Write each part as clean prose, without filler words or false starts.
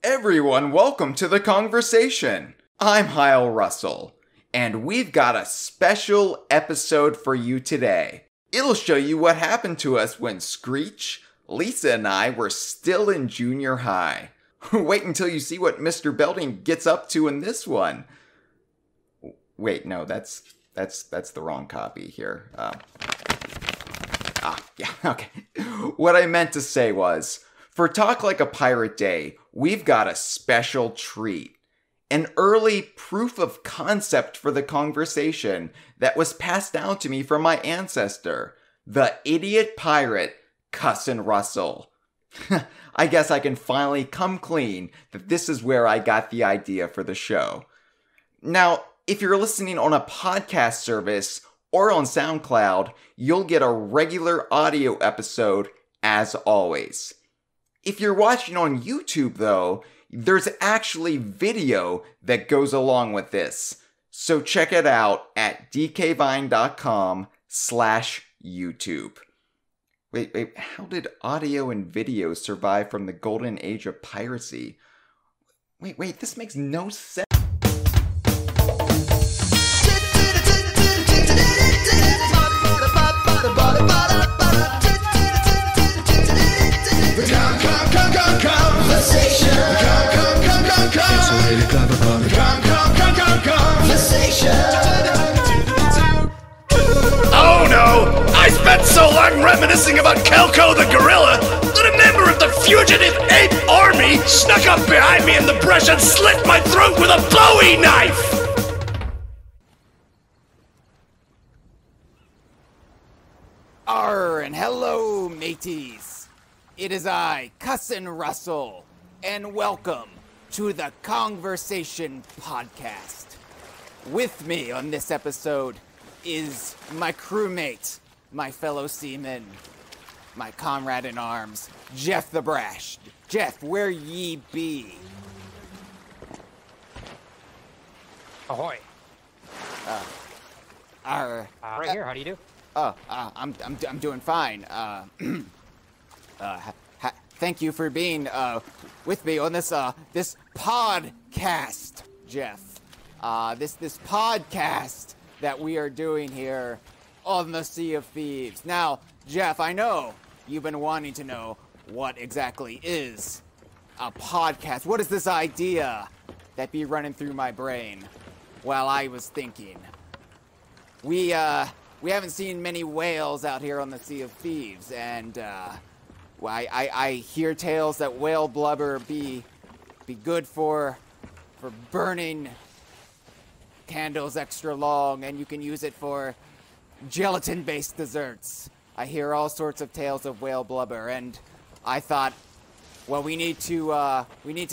Everyone, welcome to the Kongversation. I'm Hyle Russel, and we've got a special episode for you today. It'll show you what happened to us when Screech, Lisa, and I were still in junior high. Wait until you see what Mr. Belding gets up to in this one. Wait, no, that's the wrong copy here. Yeah, okay. What I meant to say was, for Talk Like a Pirate Day, we've got a special treat. An early proof of concept for the Kongversation that was passed down to me from my ancestor, the idiot pirate, Cussin Russel. I guess I can finally come clean that this is where I got the idea for the show. Now, if you're listening on a podcast service or on SoundCloud, you'll get a regular audio episode as always. If you're watching on YouTube, though, there's actually video that goes along with this. So check it out at dkvine.com/YouTube. Wait, how did audio and video survive from the golden age of piracy? Wait, this makes no sense. Oh no! I spent so long reminiscing about Kelko the gorilla that a member of the fugitive ape army snuck up behind me in the brush and slit my throat with a Bowie knife! Arr, and hello, mateys. It is I, Cussin Russel, and welcome to the Kongversation podcast. With me on this episode is my crewmate, my fellow seaman, my comrade in arms, Jeff the Brash. Jeff, where ye be? Ahoy. Right here, how do you do? I'm doing fine. Thank you for being with me on this this podcast, Jeff. This podcast that we are doing here on the Sea of Thieves. Now, Jeff, I know you've been wanting to know what exactly is a podcast. What is this idea that be running through my brain while I was thinking? We haven't seen many whales out here on the Sea of Thieves, and I hear tales that whale blubber be good for burning candles extra long, and you can use it for gelatin-based desserts. I hear all sorts of tales of whale blubber, and I thought, well, we need to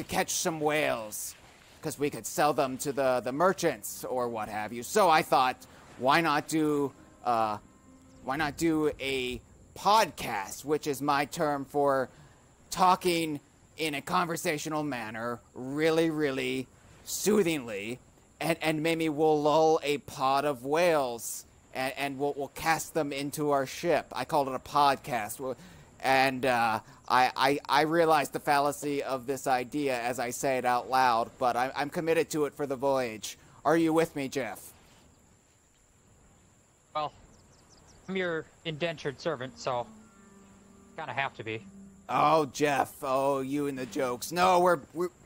catch some whales because we could sell them to the merchants or what have you. So I thought, why not do a podcast, which is my term for talking in a conversational manner, really, really soothingly, and maybe we'll lull a pod of whales and we'll cast them into our ship. I called it a podcast, and I realized the fallacy of this idea as I say it out loud, but I'm committed to it for the voyage. Are you with me, Jeff? Well, I'm your indentured servant, so kind of have to be. Oh, Jeff. Oh, you and the jokes. No,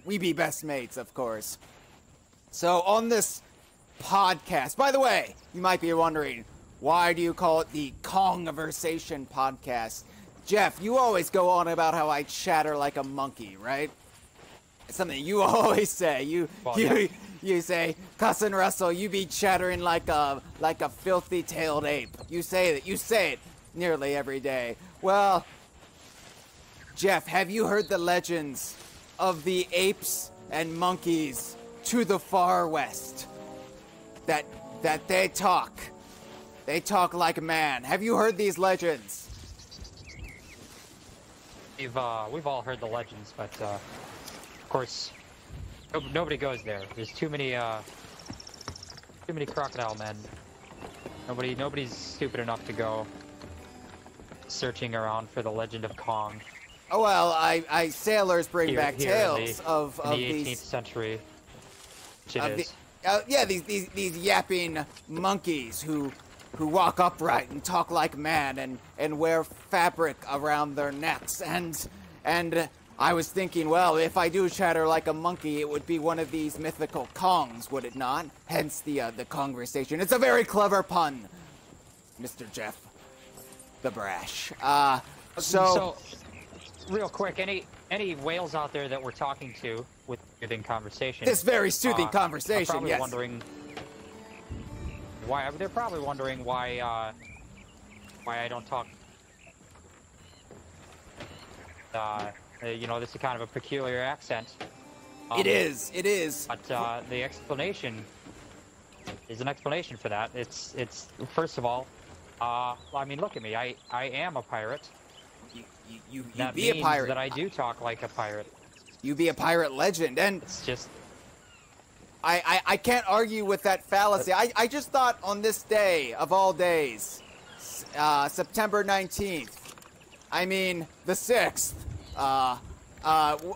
we be best mates, of course. So on this podcast, by the way, you might be wondering, why do you call it the Kongversation podcast? Jeff, you always go on about how I chatter like a monkey, right? It's something you always say. You say, Cussin Russell, you be chattering like a filthy-tailed ape. You say it nearly every day. Well, Jeff, have you heard the legends of the apes and monkeys to the far west? That they talk like a man. Have you heard these legends? We've all heard the legends, but of course, nobody goes there. There's too many crocodile men. Nobody's stupid enough to go searching around for the legend of Kong. Oh, well, sailors bring back here tales of in the 18th these century. Which it of is. yeah, these yapping monkeys who walk upright and talk like man and wear fabric around their necks and I was thinking, well, if I do chatter like a monkey, it would be one of these mythical Kongs, would it not? Hence the Kongversation. It's a very clever pun, Mr. Jeff, the Brash. So, real quick, any whales out there that we're talking to within conversation? This very soothing conversation, are probably yes. Wondering why they're probably wondering why I don't talk. This is kind of a peculiar accent. It is. But the explanation is an explanation for that. It's first of all, I mean, look at me. I am a pirate. You That be a means pirate. that I do talk like a pirate. You be a pirate legend, and It's just I can't argue with that fallacy. I just thought on this day of all days, September 19th, I mean the 6th,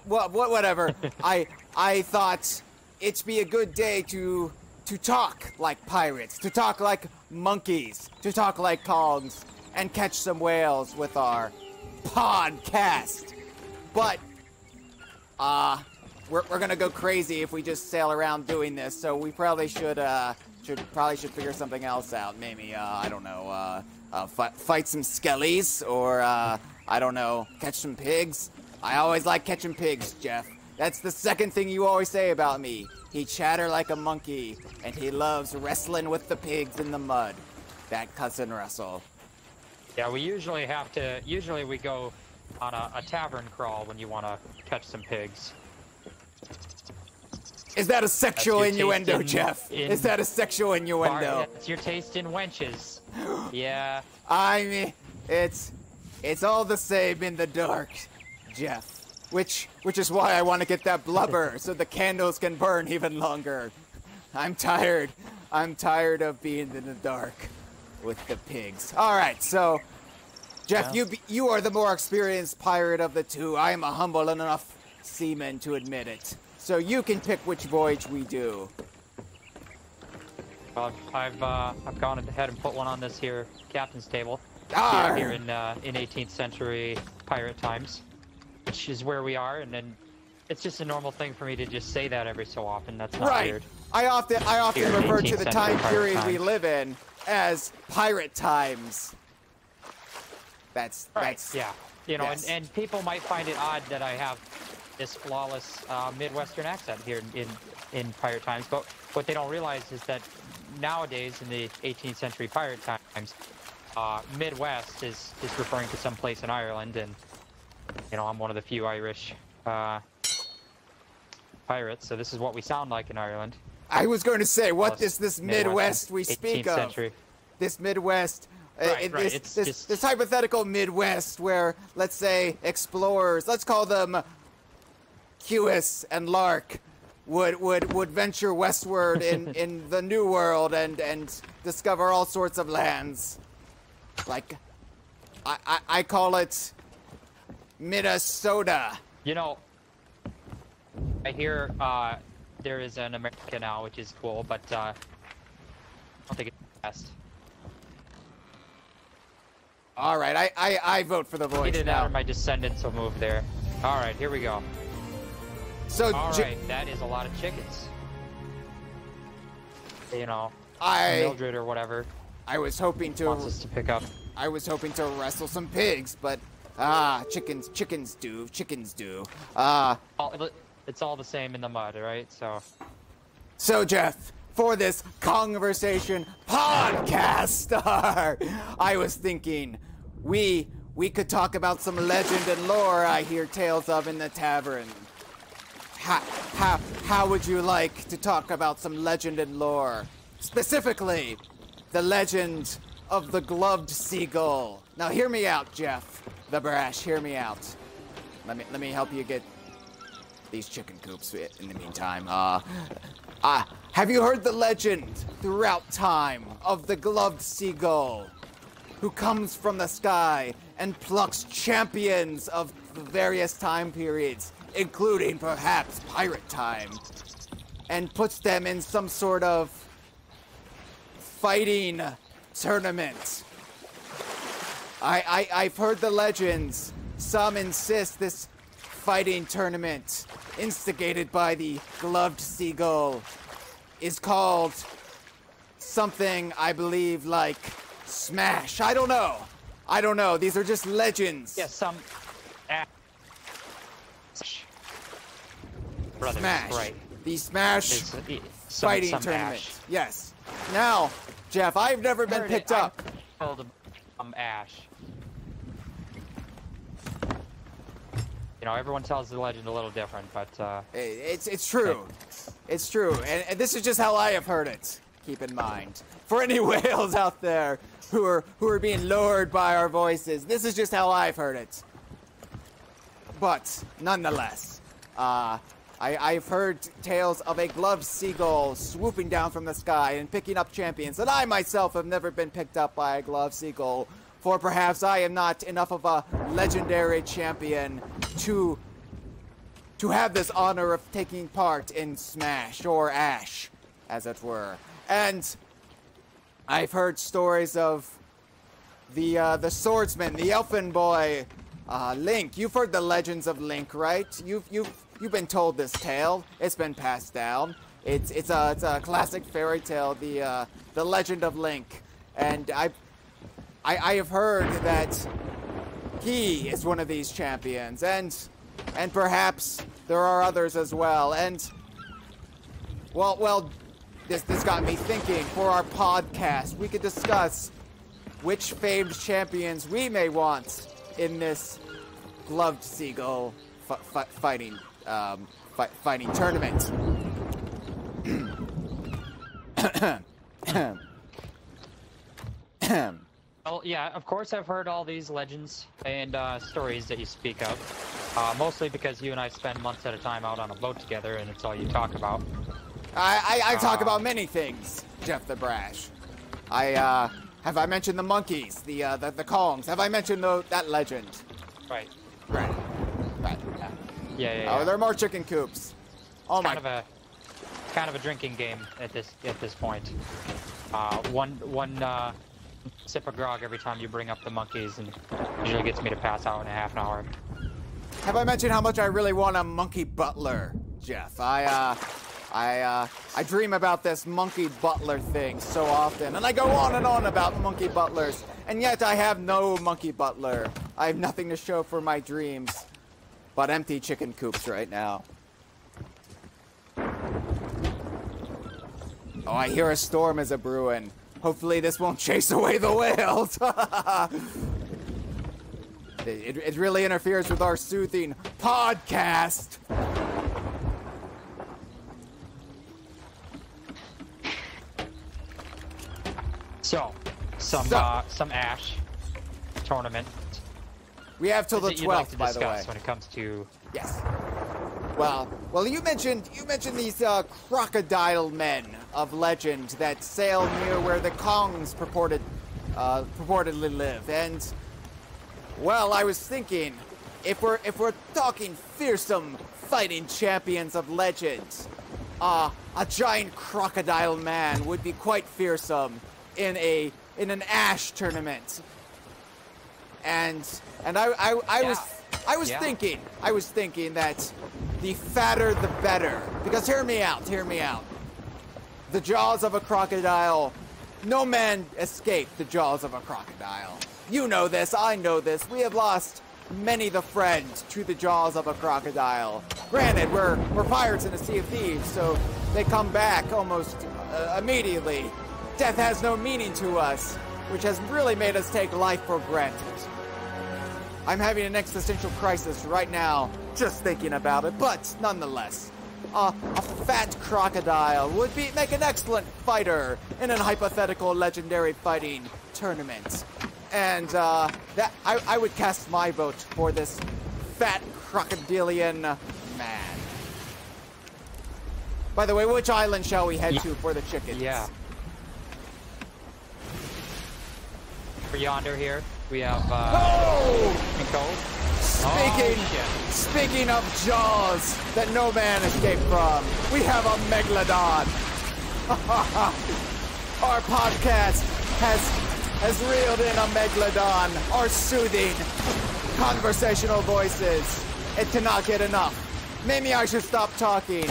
whatever. I thought it'd be a good day to talk like pirates, to talk like monkeys, to talk like Kongs, and catch some whales with our podcast. But we're gonna go crazy if we just sail around doing this. So we probably should figure something else out. Maybe I don't know, fight some skellies, or I don't know, catch some pigs. I always like catching pigs, Jeff. That's the second thing you always say about me. He chatter like a monkey, and he loves wrestling with the pigs in the mud. That Cussin Russel. yeah. We usually we go on a tavern crawl when you want to catch some pigs. Is that a sexual That's your innuendo, taste Jeff? Is that a sexual innuendo? It's your taste in wenches. Yeah. I mean, it's all the same in the dark, Jeff. Which is why I want to get that blubber so the candles can burn even longer. I'm tired. I'm tired of being in the dark with the pigs. All right, so Jeff, you are the more experienced pirate of the two. I am a humble enough seaman to admit it. So you can pick which voyage we do. Well, I've gone ahead and put one on this here captain's table Arr! here in 18th century pirate times, which is where we are, and then it's just a normal thing for me to just say that every so often. That's not Right. weird. I often Here in refer to 18th the century time pirate period we times. live in as pirate times. That's Yeah. You know, yes. and people might find it odd that I have this flawless Midwestern accent here in pirate times, but what they don't realize is that nowadays in the 18th century pirate times, Midwest is referring to some place in Ireland, and you know, I'm one of the few Irish pirates, so this is what we sound like in Ireland. I was going to say, what Well, is this Midwest we speak 18th of? century. This Midwest, Right, right, this, it's this, just- this hypothetical Midwest where, let's say, explorers, let's call them Hewis and Lark, would venture westward in the New World and discover all sorts of lands. Like, I call it Minnesota. You know, I hear there is an America now, which is cool, but I don't think it's best. All right, I vote for the voyage Either that now. or my descendants will move there. All right, here we go. So, All right, that is a lot of chickens. You know, I Mildred or whatever was hoping wants to us to pick up. I was hoping to wrestle some pigs, but chickens do. It's all the same in the mud, right? So Jeff, for this Kongversation podcast, I was thinking we could talk about some legend and lore I hear tales of in the tavern. How would you like to talk about some legend and lore? Specifically, the legend of the gloved seagull. Now hear me out, Jeff, the Brash, hear me out. Let me help you get these chicken coops in the meantime. Have you heard the legend throughout time of the gloved seagull? who comes from the sky and plucks champions of various time periods, including perhaps pirate time, and puts them in some sort of fighting tournament. I've heard the legends. Some insist this fighting tournament, instigated by the gloved seagull, is called something, I believe, like Smash. I don't know. These are just legends. Yeah, some Brothers, Smash. right. The Smash fighting some tournament. Ash. Yes. Now, Jeff, I've never been picked up. Ash. You know, everyone tells the legend a little different, but It's true. It's true. And this is just how I have heard it. Keep in mind. For any whales out there who are being lured by our voices, this is just how I've heard it. But nonetheless, I've heard tales of a gloved seagull swooping down from the sky and picking up champions, and I myself have never been picked up by a gloved seagull, for perhaps I am not enough of a legendary champion to have this honor of taking part in Smash, or Ash, as it were. And I've heard stories of the swordsman, the elfin boy, Link. You've heard the legends of Link, right? You've been told this tale. It's been passed down. It's a classic fairy tale, the legend of Link. And I have heard that he is one of these champions, and perhaps there are others as well. And well, this got me thinking. For our podcast, we could discuss which famed champions we may want in this gloved seagull fighting tournament. Well, yeah, of course I've heard all these legends and stories that you speak of. Mostly because you and I spend months at a time out on a boat together, and it's all you talk about. I talk about many things, Jeff the Brash. Have I mentioned the monkeys, the Kongs? Have I mentioned that legend? Right. Yeah. Oh, there are more chicken coops. Oh my! Kind of a drinking game at this point. One sip of grog every time you bring up the monkeys, and usually gets me to pass out in a half an hour. Have I mentioned how much I really want a monkey butler, Jeff? I dream about this monkey butler thing so often, and I go on and on about monkey butlers, and yet I have no monkey butler. I have nothing to show for my dreams but empty chicken coops right now. Oh, I hear a storm is a-brewing. Hopefully this won't chase away the whales. It really interferes with our soothing podcast. So, some Ash tournament. We have till the 12th, by the way. When it comes to yes. Well, you mentioned these crocodile men of legend that sail near where the Kongs purportedly live, and well, I was thinking, if we're talking fearsome fighting champions of legend, a giant crocodile man would be quite fearsome in an Ash tournament. And I was thinking that the fatter the better. Because hear me out. The jaws of a crocodile, no man escaped the jaws of a crocodile. You know this, I know this. We have lost many the friend to the jaws of a crocodile. Granted, we're pirates in a sea of thieves, so they come back almost immediately. Death has no meaning to us, which has really made us take life for granted. I'm having an existential crisis right now, just thinking about it, but nonetheless, a fat crocodile would make an excellent fighter in a hypothetical legendary fighting tournament. And that I would cast my vote for this fat crocodilian man. By the way, which island shall we head to for the chickens? Yeah. For yonder here, we have Pinko. Speaking of jaws that no man escaped from, we have a megalodon. Our podcast has reeled in a megalodon. Our soothing, conversational voices. It cannot get enough. Maybe I should stop talking,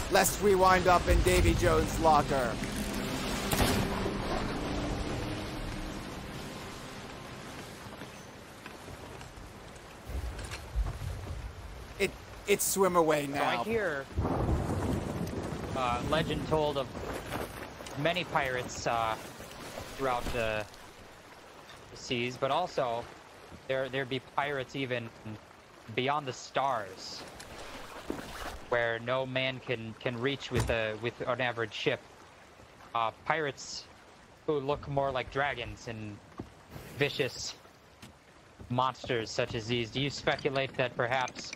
lest we wind up in Davy Jones' locker. It's swim away now. So I hear legend told of many pirates throughout the seas, but also there'd be pirates even beyond the stars, where no man can reach with an average ship. Pirates who look more like dragons and vicious monsters such as these. Do you speculate that perhaps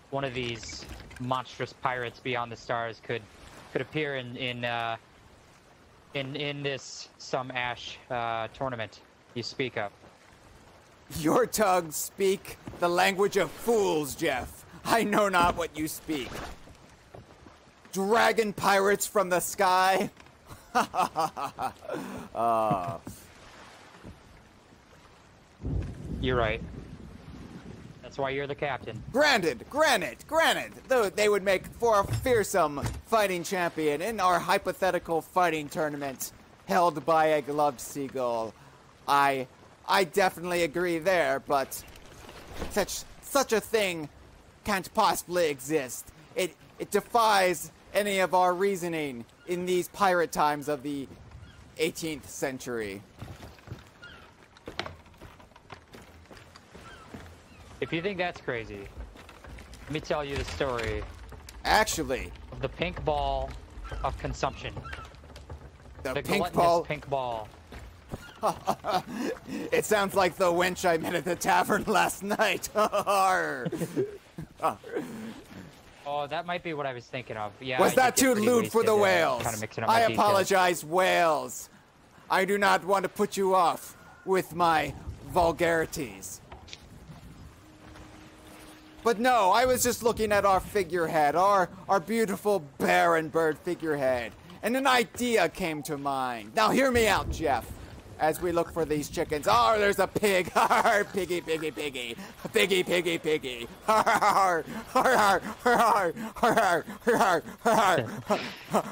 one of these monstrous pirates beyond the stars could appear in this some Ash tournament you speak of? Your tongues speak the language of fools, Jeff. I know not what you speak. Dragon pirates from the sky? You're right. That's why you're the captain. Granted. Though they would make for a fearsome fighting champion in our hypothetical fighting tournament held by a gloved seagull. I definitely agree there, but such a thing can't possibly exist. It defies any of our reasoning in these pirate times of the 18th century. If you think that's crazy, let me tell you the story Actually, of the pink ball of consumption. the The pink gluttonous ball. pink ball. It sounds like the wench I met at the tavern last night. Oh, that might be what I was thinking of. Yeah. Was I that did get too pretty lewd for the wasted, whales? Kind of mixing up my I details. apologize, whales. I do not want to put you off with my vulgarities. But no, I was just looking at our figurehead, our beautiful bear and bird figurehead, and an idea came to mind. Now hear me out, Jeff, as we look for these chickens. Oh, there's a pig. Piggy, piggy, piggy. Piggy, piggy, piggy. Har, har, har, har, har, har, har,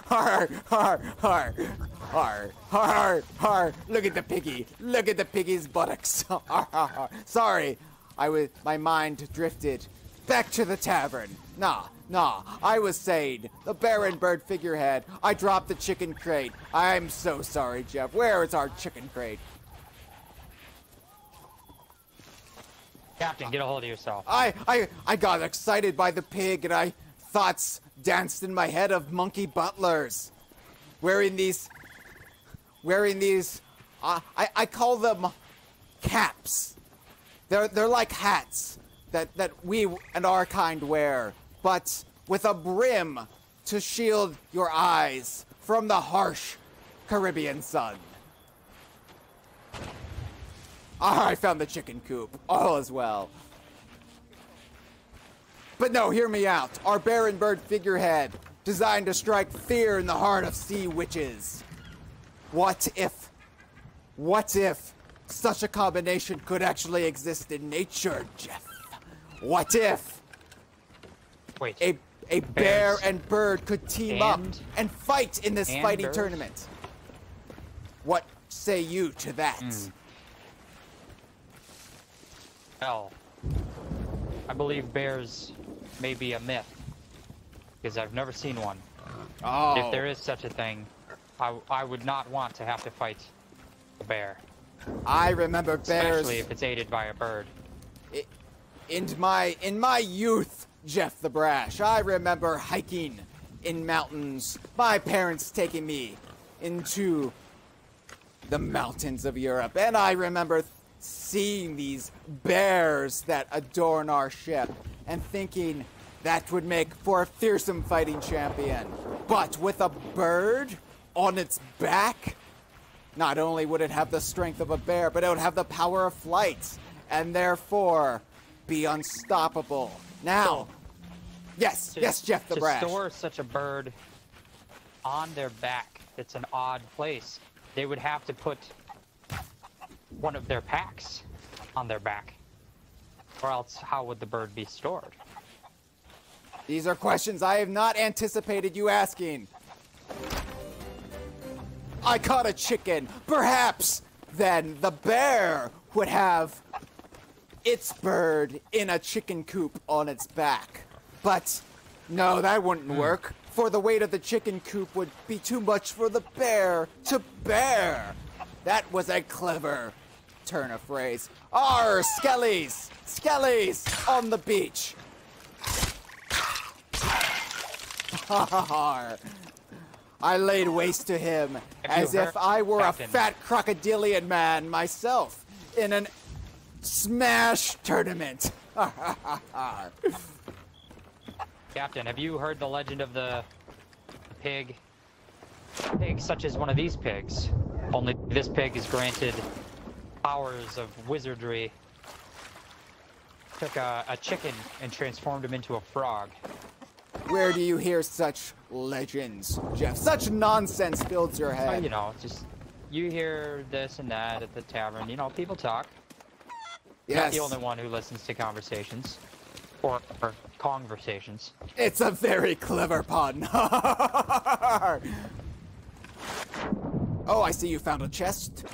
har, har, har, har, har. Look at the piggy. Look at the piggy's buttocks. Sorry, my mind drifted back to the tavern. Nah, I was saying, the bear and bird figurehead. I dropped the chicken crate. I'm so sorry, Jeff. Where is our chicken crate? Captain, get a hold of yourself. I got excited by the pig, and thoughts danced in my head of monkey butlers. Wearing these, I call them caps. They're like hats that we and our kind wear, but with a brim to shield your eyes from the harsh Caribbean sun. I found the chicken coop. All is well. But no, hear me out. Our bear and bird figurehead, designed to strike fear in the heart of sea witches. What if such a combination could actually exist in nature, Jeff? What if Wait. a bear and bird could team up and fight in this fighting birds? tournament? What say you to that? Well, I believe bears may be a myth, because I've never seen one. Oh. If there is such a thing, I would not want to have to fight a bear, I remember bears. especially if it's aided by a bird. In my youth, Jeff the Brash, I remember hiking in mountains. My parents taking me into the mountains of Europe, and I remember seeing these bears that adorn our ship and thinking that would make for a fearsome fighting champion. But with a bird on its back, Not only would it have the strength of a bear, but it would have the power of flight, and therefore be unstoppable. Now, yes, Jeff the Brash. To store such a bird on their back, it's an odd place. They would have to put one of their packs on their back, or else how would the bird be stored? These are questions I have not anticipated you asking. I caught a chicken. Perhaps, then, the bear would have its bird in a chicken coop on its back. But, no, that wouldn't work, for the weight of the chicken coop would be too much for the bear to bear. That was a clever turn of phrase. Arr, skellies! Skellies on the beach! I laid waste to him as if I were Captain? a fat crocodilian man myself in an smash tournament. Captain, have you heard the legend of the pig? Pig such as one of these pigs. Only this pig is granted powers of wizardry. Took a chicken and transformed him into a frog. Where do you hear such legends, Jeff? Such nonsense fills your head. You know, just you hear this and that at the tavern. You know, people talk. You're not Yes, the only one who listens to conversations. Or conversations. it's a very clever pun. Oh, I see you found a chest.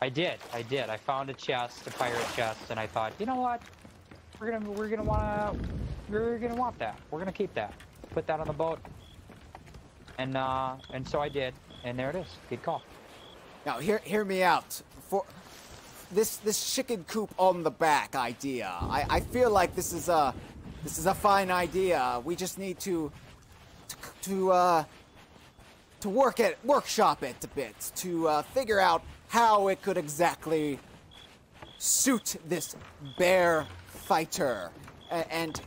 I did. I found a chest, a pirate chest, and I thought, you know what? We're gonna want that. We're gonna keep that. Put that on the boat. And so I did, and there it is. Good call. Now, hear me out. For this chicken coop on the back idea, I feel like this is a fine idea. We just need to workshop it a bit to figure out how it could exactly suit this bear fighter and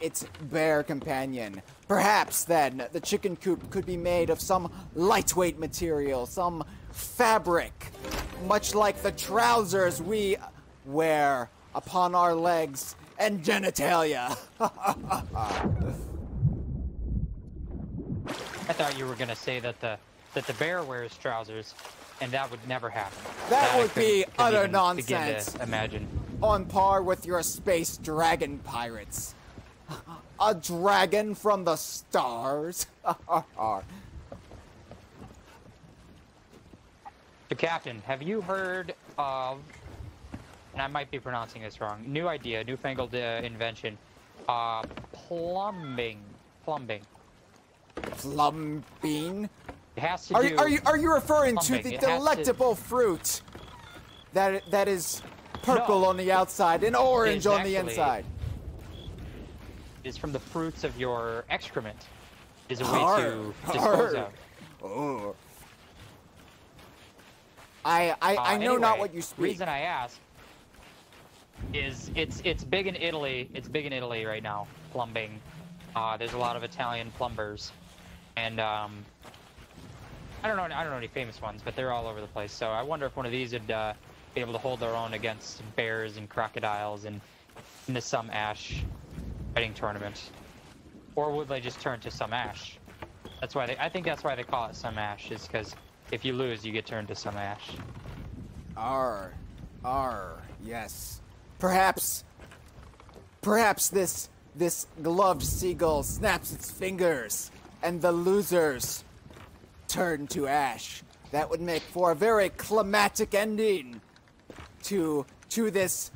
its bear companion. Perhaps then the chicken coop could be made of some lightweight material, some fabric, much like the trousers we wear upon our legs and genitalia. I thought you were gonna say that the bear wears trousers, and that would never happen. That I would be couldn't utter even nonsense. Begin to imagine. On par with your space dragon pirates. A dragon from the stars. So, Captain, have you heard of? And I might be pronouncing this wrong. New idea, newfangled invention. Plumbing. Plumbing? It has to Are do. you referring to plumbing. the It has to- delectable fruit that is purple No. on the outside and orange on the actually- inside? Is from the fruits of your excrement. Is a way Arr, to dispose arr. of. Oh. I know not Anyway, what you speak. Reason I ask is it's big in Italy. It's big in Italy right now. Plumbing. There's a lot of Italian plumbers, and I don't know any famous ones, but they're all over the place. So I wonder if one of these would be able to hold their own against bears and crocodiles and in the Some Ash fighting tournament, or would they just turn to Some Ash? That's why I think that's why they call it Some Ash, is because if you lose, you get turned to Some Ash. R, yes. Perhaps this gloved seagull snaps its fingers, and the losers turn to ash. That would make for a very climatic ending to this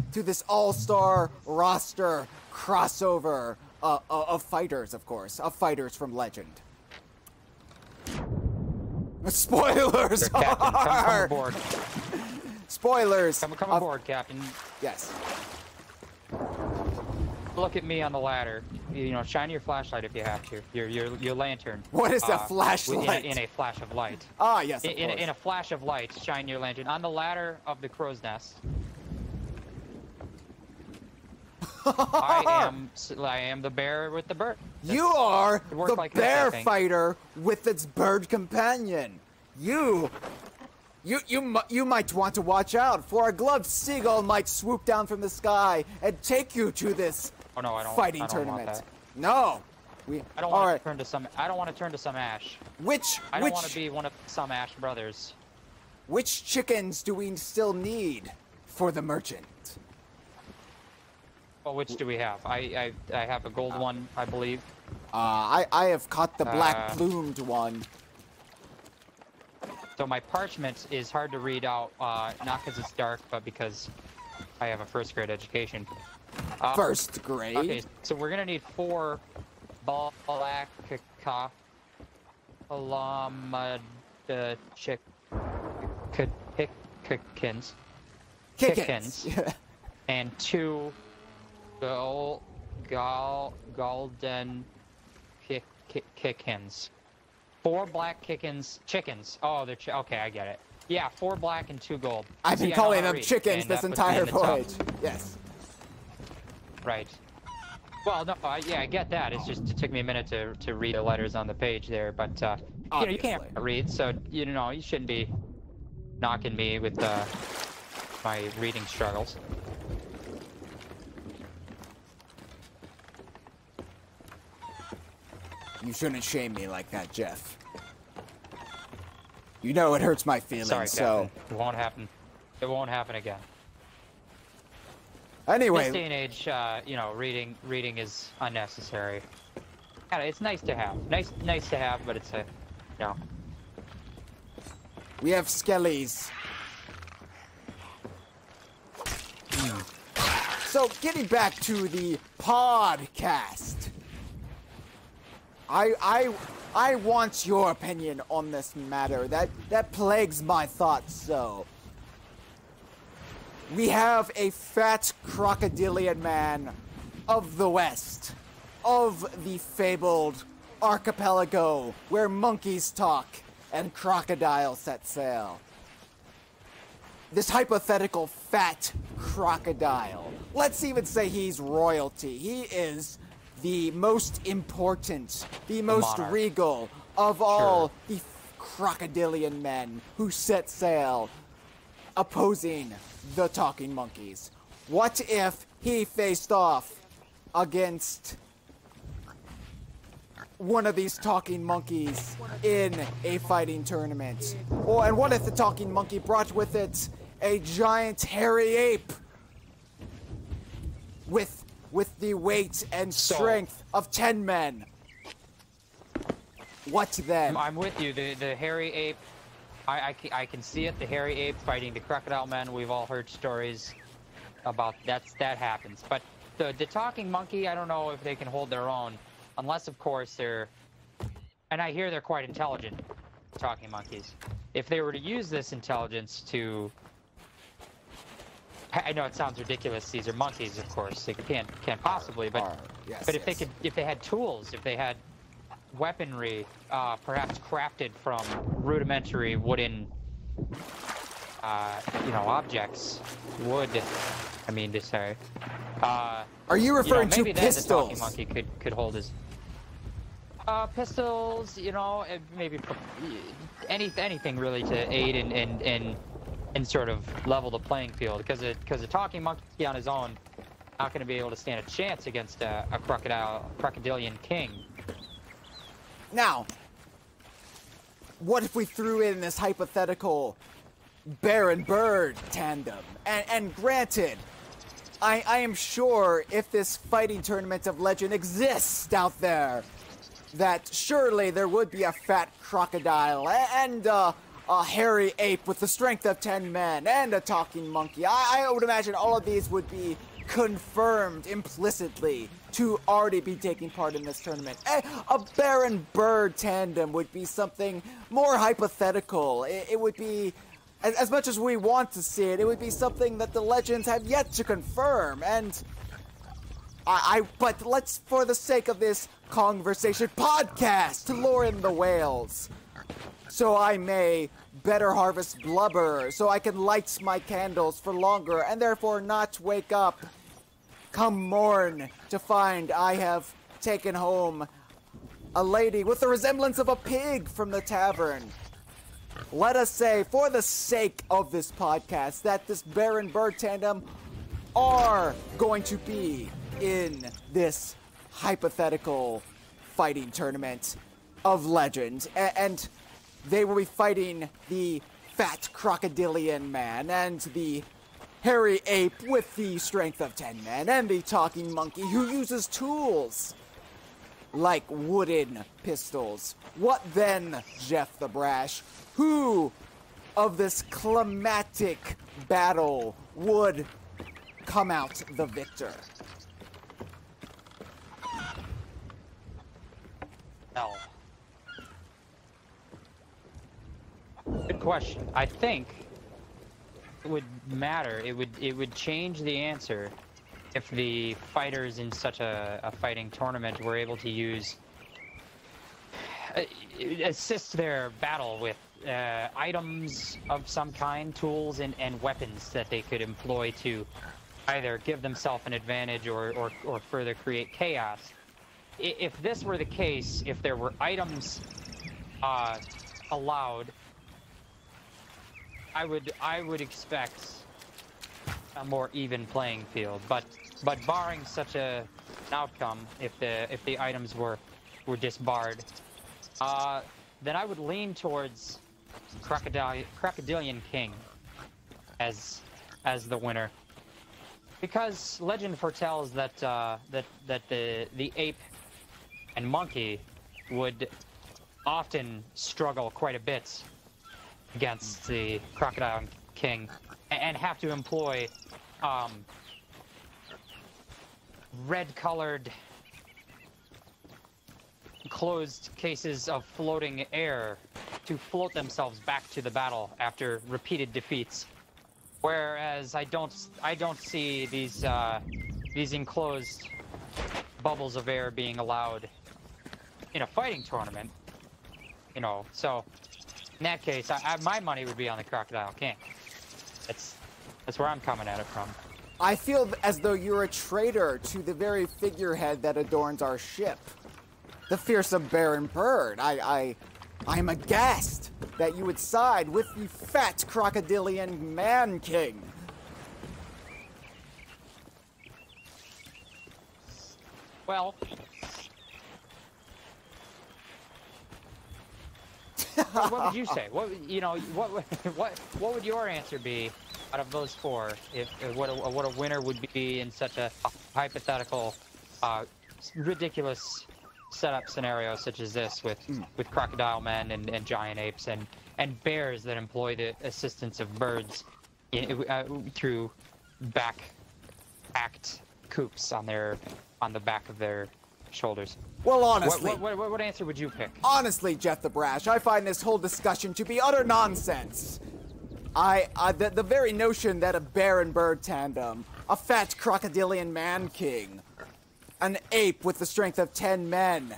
all-star roster crossover of fighters, of course, of fighters from Legend. Spoilers! Sure, Captain, come aboard. Spoilers! Come of- aboard, Captain. Yes. Look at me on the ladder. You know, shine your flashlight if you have to. Your lantern. What is a flashlight? In a flash of light. Ah, yes, of In course. a flash of light, shine your lantern on the ladder of the crow's nest. I am the bear with the bird. You are worked the like this, I bear think. fighter with its bird companion. You might want to watch out, for a gloved seagull might swoop down from the sky and take you to this Oh no, I don't. fighting I don't tournament. Want that. No, I don't want to turn to some. I don't want to turn to some Ash. I don't want to be one of some Ash brothers. Which chickens do we still need for the merchant? Well, which do we have? I have a gold one, I believe. I have caught the black plumed one. So my parchment is hard to read out, not because it's dark, but because I have a first grade education. First grade? Okay, so we're gonna need 4 chickens. Kickens. And 2 golden kickens. 4 black chickens. Oh, they're okay. I get it. Yeah, 4 black and 2 gold. I've been See, I know calling how to them read, chickens and this that puts me entire in the top. voyage. Yes. Right. Well, no, yeah, I get that. It's just it took me a minute to read the letters on the page there, but you can't read, so you shouldn't be knocking me with my reading struggles. You shouldn't shame me like that, Jeff. You know it hurts my feelings, Sorry, so... Captain. It won't happen. It won't happen again. Anyway... In this day and age, reading is unnecessary. It's nice to have. Nice to have, but it's We have skellies. So, getting back to the podcast. I want your opinion on this matter. That plagues my thoughts so. We have a fat crocodilian man of the West, of the fabled archipelago where monkeys talk and crocodiles set sail. This hypothetical fat crocodile. Let's even say he's royalty. He is the most important, the most monarch. regal of all the crocodilian men who set sail opposing the talking monkeys. What if he faced off against one of these talking monkeys in a fighting tournament? And what if the talking monkey brought with it a giant hairy ape with the weight and strength of 10 men? What then? I'm with you. The hairy ape, I can see it. The hairy ape fighting the crocodile men. We've all heard stories about that happens. But the talking monkey, I don't know if they can hold their own, unless of course they're, and I hear they're quite intelligent, talking monkeys. If they were to use this intelligence to, I know it sounds ridiculous. These are monkeys, of course. They can't possibly. But if they had tools, if they had weaponry, perhaps crafted from rudimentary wooden, objects, wood. I mean to say. Are you referring to maybe then the talking pistols? monkey could hold his pistols. Maybe anything really to aid and sort of level the playing field, because a talking monkey on his own not going to be able to stand a chance against a crocodilian king. Now, what if we threw in this hypothetical bear and bird tandem? And granted, I am sure if this fighting tournament of legend exists out there, that surely there would be a fat crocodile and a hairy ape with the strength of 10 men and a talking monkey. I would imagine all of these would be confirmed implicitly to already be taking part in this tournament. A bear and bird tandem would be something more hypothetical. It would be, as much as we want to see it, it would be something that the legends have yet to confirm. And but let's, for the sake of this Kongversation podcast, lure in the whales, so I may better harvest blubber, so I can light my candles for longer, and therefore not wake up come morn to find I have taken home a lady with the resemblance of a pig from the tavern. Let us say, for the sake of this podcast, that this bear and bird tandem are going to be in this hypothetical fighting tournament of legend. And they will be fighting the fat crocodilian man and the hairy ape with the strength of 10 men and the talking monkey who uses tools like wooden pistols. What then, Jeff the Brash? Who of this climatic battle would come out the victor? No. Good question. I think it would matter. It would change the answer if the fighters in such a fighting tournament were able to use assist their battle with items of some kind, tools and weapons that they could employ to either give themselves an advantage or further create chaos. If this were the case, if there were items allowed, I would expect a more even playing field. But barring such an outcome, if the items were disbarred, then I would lean towards Crocodilian King as the winner, because legend foretells that the ape and monkey would often struggle quite a bit against the Crocodile King and have to employ red-colored closed cases of floating air to float themselves back to the battle after repeated defeats. Whereas I don't see these enclosed bubbles of air being allowed in a fighting tournament. You know, so in that case, my money would be on the Crocodile King. That's where I'm coming at it from. I feel as though you're a traitor to the very figurehead that adorns our ship, the fearsome bear and bird. I'm aghast that you would side with the fat crocodilian man king. Well, what would you say? What would your answer be out of those four? If what a winner would be in such a hypothetical, ridiculous setup scenario such as this, with crocodile men and giant apes and bears that employ the assistance of birds through back-packed coops on the back of their shoulders. Well, honestly, what answer would you pick? Honestly, Jeff the Brash, I find this whole discussion to be utter nonsense. The very notion that a bear and bird tandem, a fat crocodilian man king, an ape with the strength of 10 men,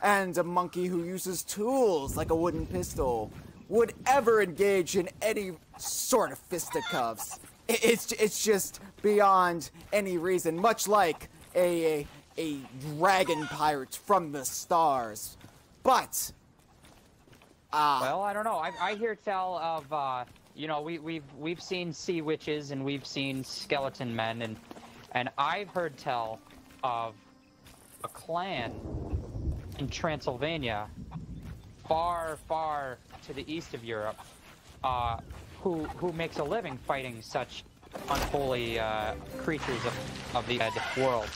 and a monkey who uses tools like a wooden pistol would ever engage in any sort of fisticuffs. It's just beyond any reason, much like a dragon pirate from the stars. But well, I don't know. I hear tell of we've seen sea witches and we've seen skeleton men, and I've heard tell of a clan in Transylvania, far to the east of Europe, who makes a living fighting such unholy creatures of the dead world.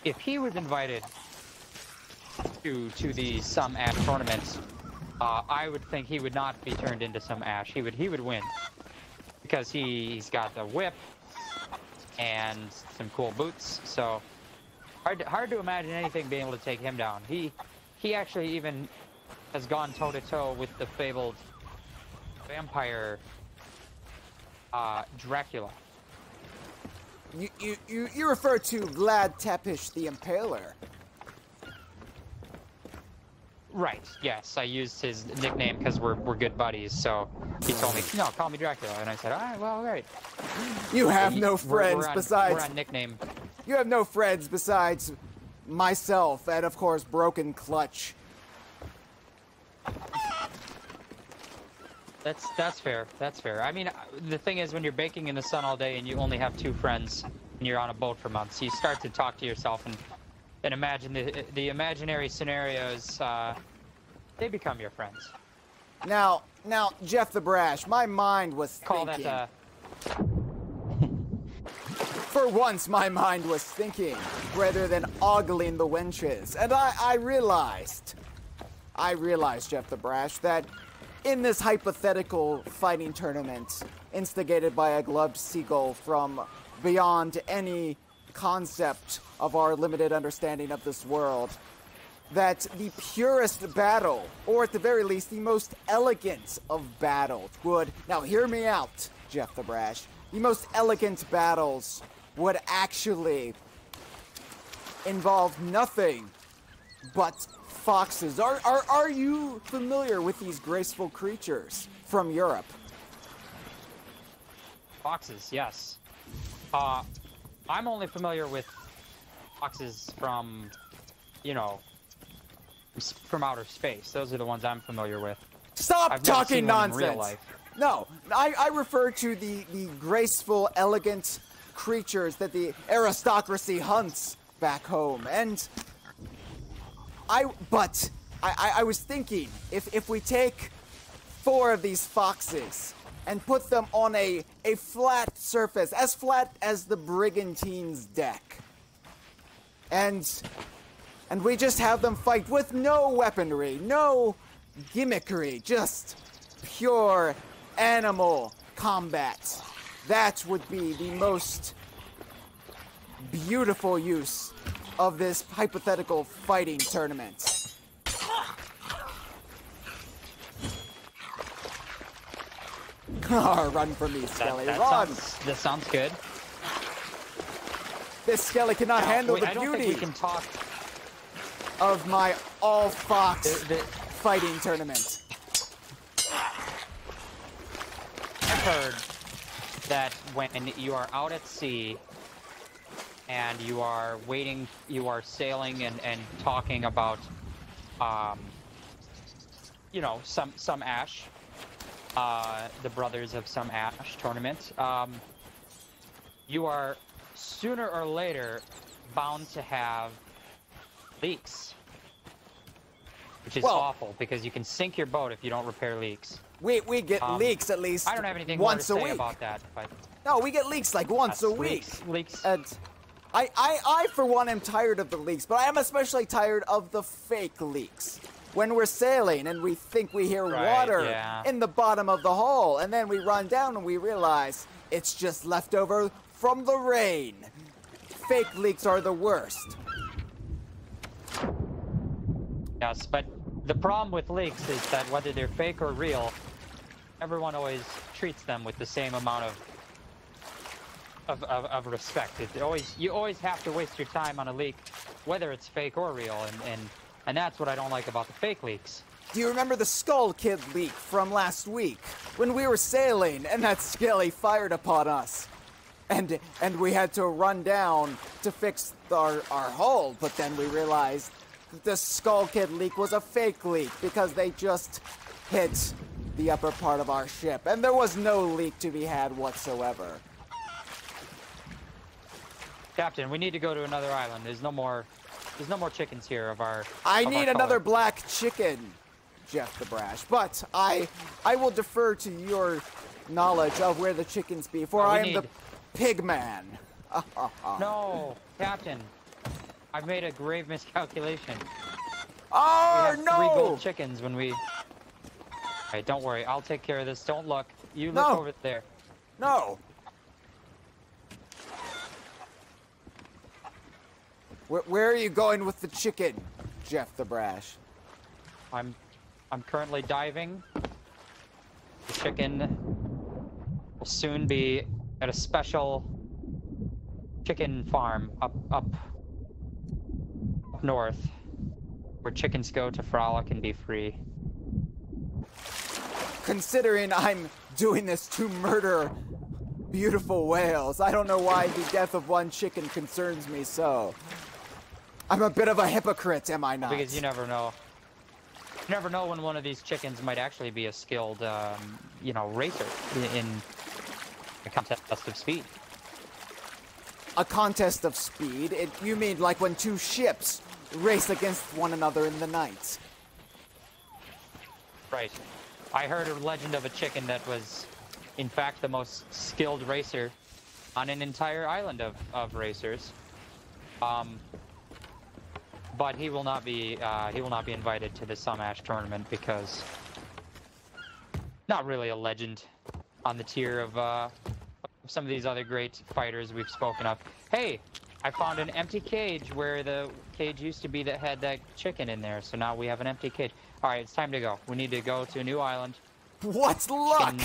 If he was invited to the some ash tournaments, I would think he would not be turned into some ash. He would win, because he's got the whip and some cool boots. So hard to imagine anything being able to take him down. He actually even has gone toe to toe with the fabled vampire Dracula. You refer to Vlad Tepes the Impaler. Right, yes, I used his nickname because we're good buddies, so he told me, no, call me Dracula, and I said, all right. You have no friends besides... We're on nickname. You have no friends besides myself, and of course, Broken Clutch. That's fair. That's fair. I mean, the thing is, when you're baking in the sun all day and you only have 2 friends and you're on a boat for months, you start to talk to yourself and imagine the imaginary scenarios. They become your friends. Now, Jeff the Brash, my mind was Call thinking. that. For once, my mind was thinking rather than ogling the wenches, and I realized, Jeff the Brash, that in this hypothetical fighting tournament, instigated by a gloved seagull from beyond any concept of our limited understanding of this world, that the purest battle, or at the very least, the most elegant of battles would... Now, hear me out, Jeff the Brash. The most elegant battles would actually involve nothing but foxes. Are you familiar with these graceful creatures from Europe? Foxes, yes. I'm only familiar with foxes from, from outer space. Those are the ones I'm familiar with. Stop I've never talking seen one in nonsense! real life. No, I refer to the graceful, elegant creatures that the aristocracy hunts back home. And I was thinking, if we take 4 of these foxes and put them on a flat surface, as flat as the brigantine's deck, and we just have them fight with no weaponry, no gimmickry, just pure animal combat. That would be the most beautiful use of this hypothetical fighting tournament. Run from me, Skelly, run! That sounds good. This Skelly cannot handle the I don't beauty think we can talk of my all-fox the fighting tournament. I've heard that when you are out at sea and you are waiting, you are sailing and talking about, some Ash, the Brothers of Some Ash tournament, you are sooner or later bound to have leaks, which is awful because you can sink your boat if you don't repair leaks. We get leaks at least I don't have anything once more to a say week. about that. But No, we get leaks like once a week. Leaks. And I for one am tired of the leaks, but I am especially tired of the fake leaks. When we're sailing and we think we hear water in the bottom of the hull, and then we run down and we realize it's just leftover from the rain. Fake leaks are the worst. Yes, but the problem with leaks is that whether they're fake or real, everyone always treats them with the same amount of respect. You always have to waste your time on a leak, whether it's fake or real, and that's what I don't like about the fake leaks. Do you remember the Skull Kid leak from last week? When we were sailing and that Skelly fired upon us. And we had to run down to fix our hull, but then we realized that the Skull Kid leak was a fake leak because they just hit the upper part of our ship, and there was no leak to be had whatsoever. Captain, we need to go to another island. There's no more chickens here of our. I of need our another color. black chicken, Jeff the Brash, but I will defer to your knowledge of where the chickens be, for I am the pig man. No, Captain. I've made a grave miscalculation. Oh, we have no! 3 gold chickens when we... Alright, don't worry. I'll take care of this. Don't look. You look over there. No. Where are you going with the chicken, Jeff the Brash? I'm currently diving. The chicken will soon be at a special chicken farm up north, where chickens go to frolic and be free. Considering I'm doing this to murder beautiful whales, I don't know why the death of one chicken concerns me so. I'm a bit of a hypocrite, am I not? Because you never know. You never know when one of these chickens might actually be a skilled, you know, racer in a contest of speed. A contest of speed? You mean like when two ships race against one another in the night? Right. I heard a legend of a chicken that was, in fact, the most skilled racer on an entire island of racers. But he will not be invited to the Sumash tournament because not really a legend on the tier of some of these other great fighters we've spoken of. Hey, I found an empty cage where the cage used to be that had that chicken in there, so now we have an empty cage. All right, it's time to go. We need to go to a new island. What's luck?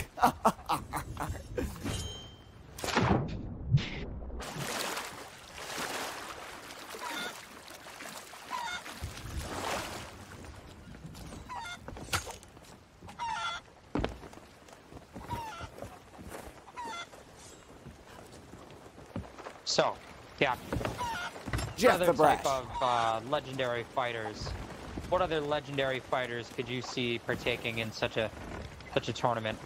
So, yeah. Jeff the Brash. Type of legendary fighters. What other legendary fighters could you see partaking in such a tournament?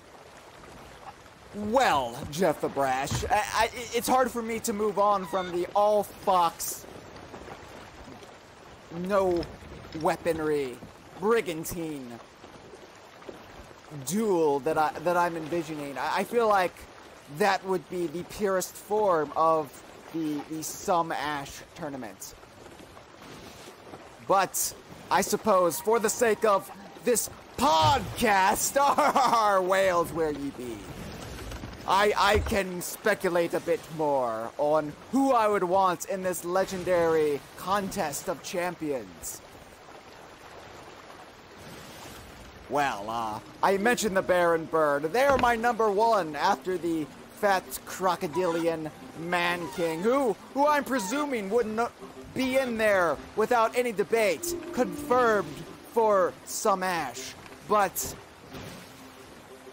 Well, Jeff the Brash, it's hard for me to move on from the all-fox, no weaponry, brigantine duel that I'm envisioning. I feel like that would be the purest form of the Sumash tournament. But I suppose for the sake of this podcast, Wales where ye be, I can speculate a bit more on who I would want in this legendary contest of champions. Well, I mentioned the Bear and Bird. They're my number one after the fat crocodilian man king, who I'm presuming wouldn't be in there without any debate, confirmed for Sumash. But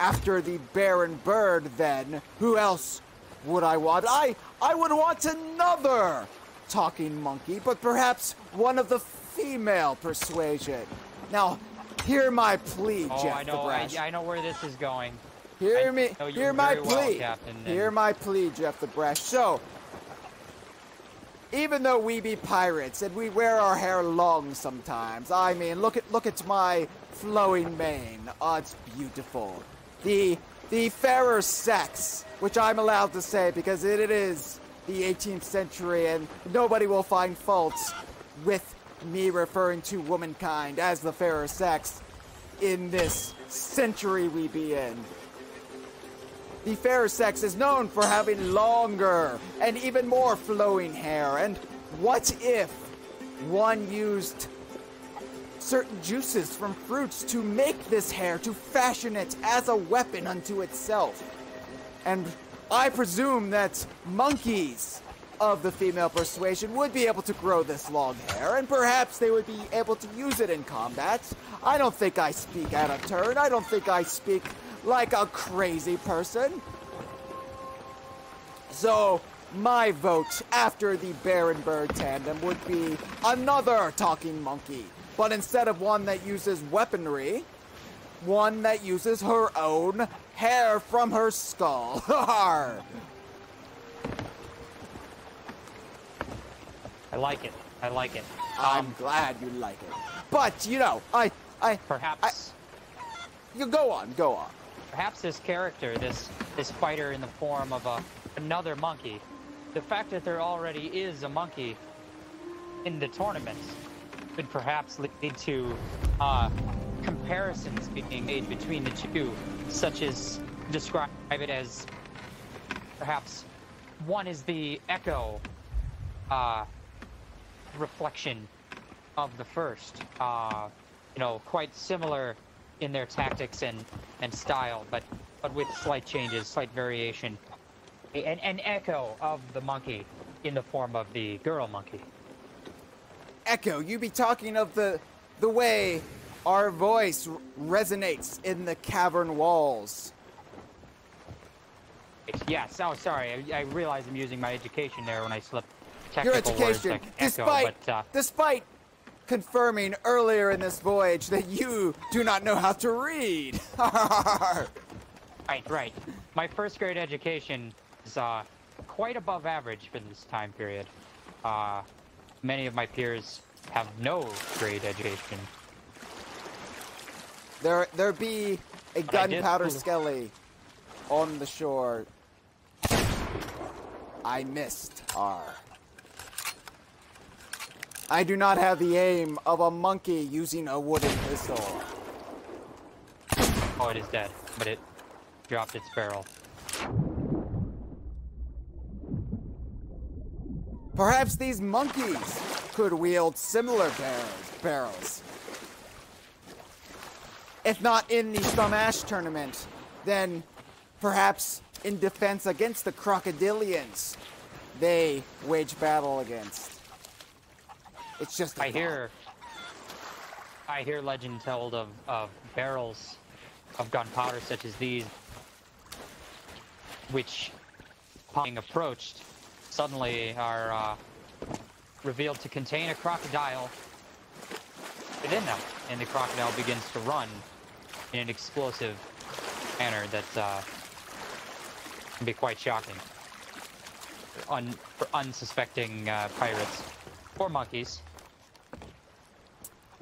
after the Bear and Bird, then, who else would I want? I would want another talking monkey, but perhaps one of the female persuasion. Now, hear my plea, Jeff the Brash. I know where this is going. Hear my plea. Captain, hear my plea, Jeff the Brash. So, even though we be pirates and we wear our hair long sometimes, I mean, look at my flowing mane. Oh, it's beautiful. The fairer sex, which I'm allowed to say because it is the 18th century and nobody will find faults with me referring to womankind as the fairer sex in this century we be in. The fairer sex is known for having longer and even more flowing hair. And what if one used certain juices from fruits to make this hair, to fashion it as a weapon unto itself? And I presume that monkeys of the female persuasion would be able to grow this long hair, and perhaps they would be able to use it in combat. I don't think I speak out of turn. I don't think I speak like a crazy person. So, my vote after the Bear and Bird tandem would be another talking monkey. But instead of one that uses weaponry, one that uses her own hair from her skull. I like it. I'm glad you like it. But, you know, you go on. Perhaps this character, this fighter in the form of another monkey, the fact that there already is a monkey in the tournament could perhaps lead to comparisons being made between the two, such as describe it as perhaps one is the echo reflection of the first, quite similar in their tactics and style, but with slight changes, slight variation. An echo of the monkey in the form of the girl monkey. Echo, you be talking of the way our voice resonates in the cavern walls. Yes, oh sorry, I realize I'm using my education there when I slipped. Your technical words education, that echo, despite confirming earlier in this voyage that you do not know how to read. Right. My first grade education is quite above average for this time period. Many of my peers have no grade education. There be a gunpowder skelly on the shore. I missed R. I do not have the aim of a monkey using a wooden pistol. Oh, it is dead, but it dropped its barrel. Perhaps these monkeys could wield similar barrels. If not in the Smash tournament, then perhaps in defense against the crocodilians they wage battle against. It's just I hear legend told of barrels of gunpowder such as these, which, being approached, suddenly are revealed to contain a crocodile within them, and the crocodile begins to run in an explosive manner that can be quite shocking for unsuspecting pirates or monkeys.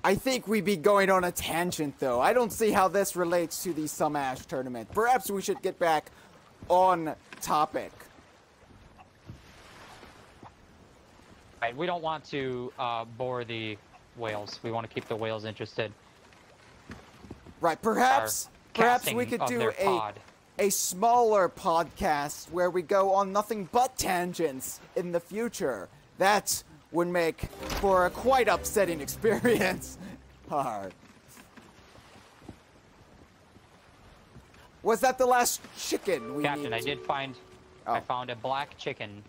I think we'd be going on a tangent, though. I don't see how this relates to the Smash tournament. Perhaps we should get back on topic. Right, we don't want to bore the whales. We want to keep the whales interested. Right, perhaps we could do a smaller podcast where we go on nothing but tangents in the future. That would make for a quite upsetting experience. Hard. Was that the last chicken we Captain, needed? I did find... Oh. I found a black chicken.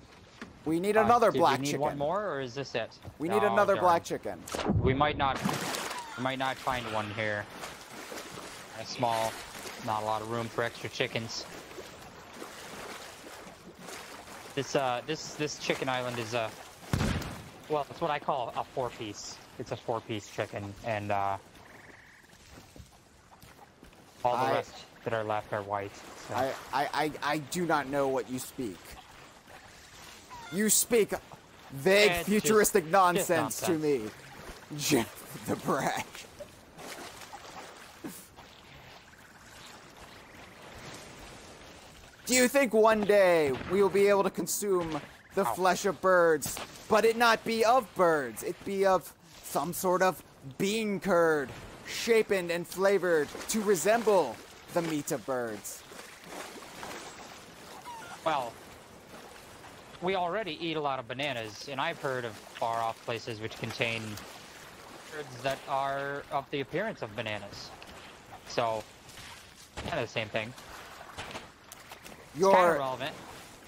We need another black do we need chicken. one more, or is this it? We need Oh, another darn. black chicken. We might not find one here. A small, not a lot of room for extra chickens. This chicken island is well, it's what I call a 4-piece. It's a 4-piece chicken, and all the rest that are left are white. So. I do not know what you speak. You speak vague, futuristic nonsense to me. Jeff the Brash. Do you think one day we will be able to consume the flesh of birds, but it not be of birds, it be of some sort of bean curd, shapen and flavored to resemble the meat of birds? Well, we already eat a lot of bananas, and I've heard of far-off places which contain birds that are of the appearance of bananas. So, kind of the same thing. It's kind of relevant.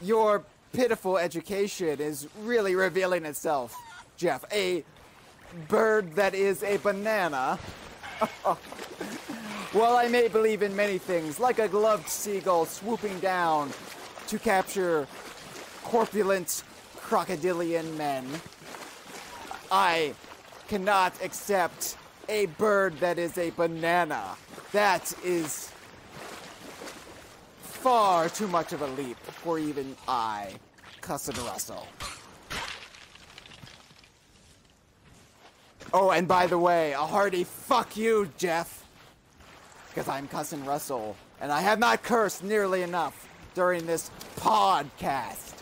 Your pitiful education is really revealing itself, Jeff. A bird that is a banana. Well, I may believe in many things, like a gloved seagull swooping down to capture corpulent crocodilian men. I cannot accept a bird that is a banana. That is far too much of a leap for even I, Cussin Russel. Oh, and by the way, a hearty fuck you, Jeff. Because I'm Cussin Russel, and I have not cursed nearly enough during this podcast.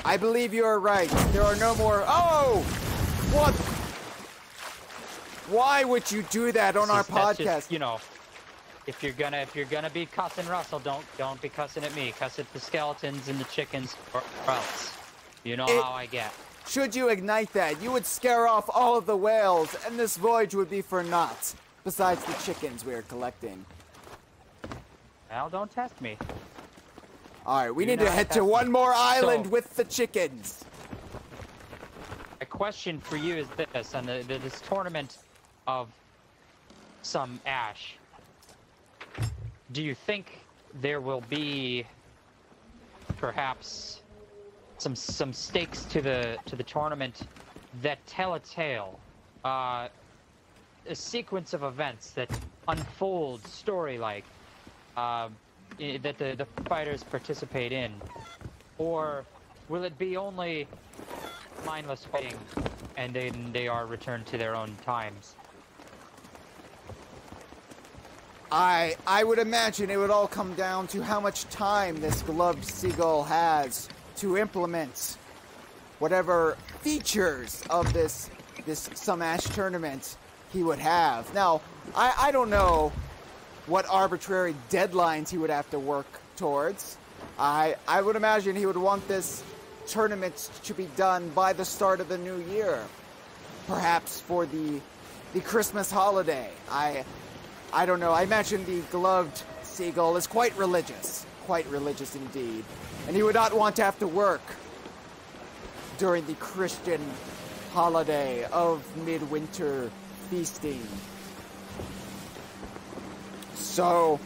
I believe you are right. There are no more... Oh! What? Why would you do that on our podcast? Just, you know, if you're gonna be cussing Russell, don't be cussing at me. Cuss at the skeletons and the chickens, or else. You know how I get. Should you ignite that, you would scare off all of the whales, and this voyage would be for naught. Besides the chickens we're collecting. Well, don't test me. Alright, we need to head to one more island So- with the chickens. A question for you is this: on this tournament of some ash, do you think there will be perhaps some stakes to the tournament that tell a tale, a sequence of events that unfold story-like, that the fighters participate in, or will it be only mindless fighting, and then they are returned to their own times? I would imagine it would all come down to how much time this gloved seagull has to implement whatever features of this Some Ash tournament he would have. Now, I don't know what arbitrary deadlines he would have to work towards. I would imagine he would want this tournament to be done by the start of the new year. Perhaps for the Christmas holiday. I don't know. I imagine the gloved seagull is quite religious indeed. And he would not want to have to work during the Christian holiday of midwinter feasting. So...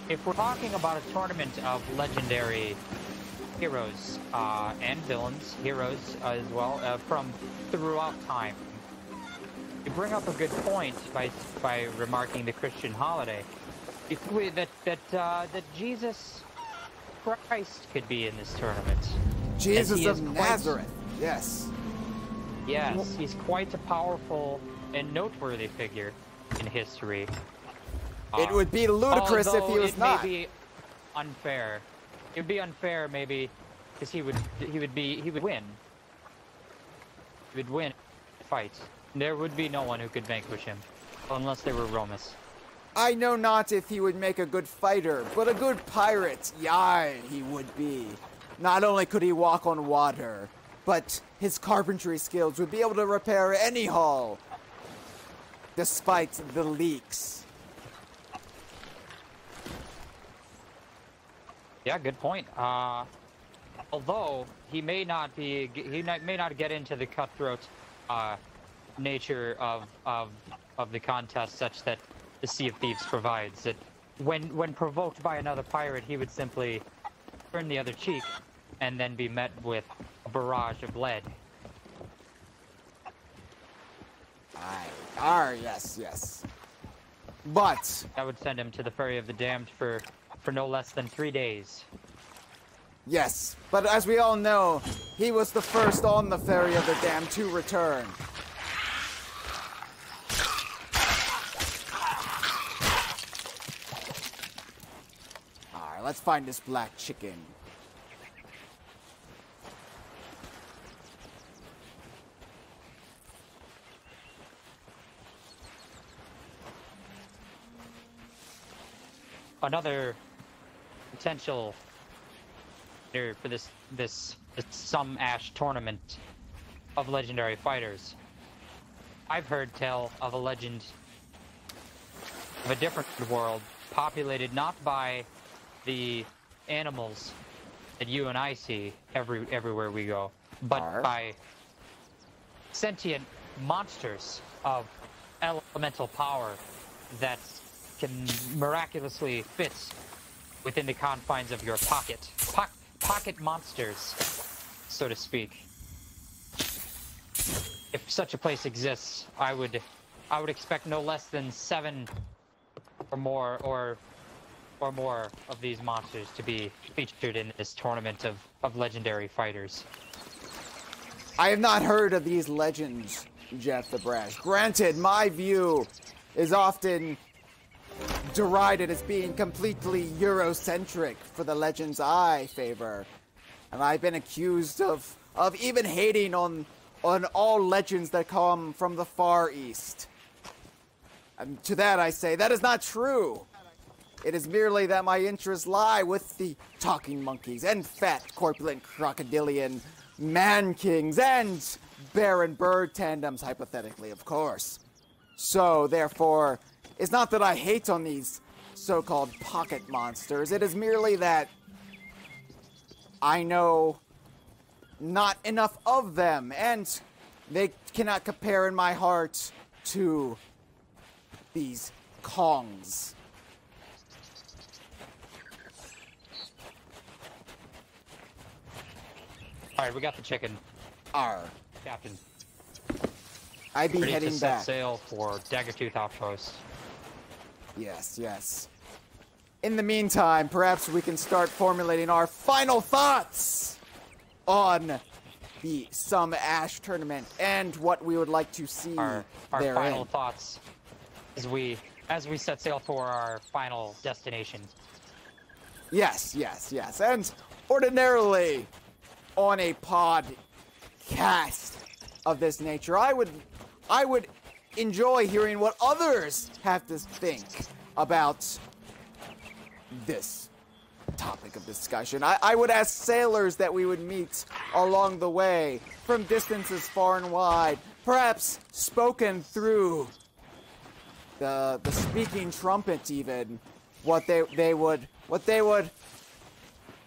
If we're talking about a tournament of legendary heroes and villains, heroes as well, from throughout time, you bring up a good point by remarking the Christian holiday. That Jesus Christ could be in this tournament. Jesus of Nazareth, yes. Yes, he's quite a powerful and noteworthy figure in history. It would be ludicrous if he was not. It may be unfair. It would be unfair, maybe, because he would win. He would win the fight. There would be no one who could vanquish him, unless they were Romus. I know not if he would make a good fighter, but a good pirate, yah, he would be. Not only could he walk on water, but his carpentry skills would be able to repair any hull, despite the leaks. Yeah, good point. Although he may not get into the cutthroat nature of the contest, such that the Sea of Thieves provides. That when provoked by another pirate, he would simply turn the other cheek, and then be met with a barrage of lead. Yes. But that would send him to the Ferry of the Damned for no less than 3 days. Yes, but as we all know, he was the first on the Ferry of the Damned to return. Alright, let's find this black chicken. Another potential for this Some Ash tournament of legendary fighters. I've heard tell of a legend of a different world populated not by the animals that you and I see everywhere we go, but by sentient monsters of elemental power that can miraculously fit within the confines of your pocket. Pocket monsters, so to speak. If such a place exists, I would expect no less than 7 or more of these monsters to be featured in this tournament of legendary fighters. I have not heard of these legends, Jeff the Brash. Granted, my view is often derided as being completely Eurocentric for the legends I favor. And I've been accused of even hating on all legends that come from the Far East. And to that I say, that is not true. It is merely that my interests lie with the talking monkeys and fat, corpulent, crocodilian man-kings and baron bird tandems, hypothetically, of course. So, therefore, it's not that I hate on these so-called pocket monsters. It is merely that I know not enough of them, and they cannot compare in my heart to these Kongs. All right, we got the chicken, Arr. Captain. I be Ready heading to set back. sail for Daggertooth Outpost. Yes, yes. In the meantime, perhaps we can start formulating our final thoughts on the Some Ash tournament and what we would like to see Our therein. final thoughts as we set sail for our final destination. Yes, yes, yes. And ordinarily, on a podcast of this nature, I would enjoy hearing what others have to think about this topic of discussion. I would ask sailors that we would meet along the way, from distances far and wide, perhaps spoken through the speaking trumpet even, what they would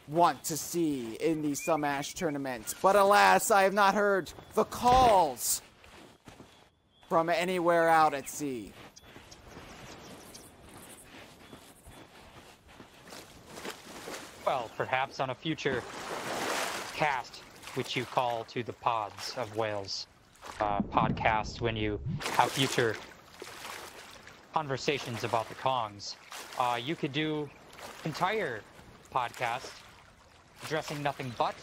want to see in the Some Ash tournament. But alas, I have not heard the calls from anywhere out at sea. Well, perhaps on a future cast, which you call to the pods of whales, podcast, when you have future conversations about the Kongs, you could do entire podcast addressing nothing but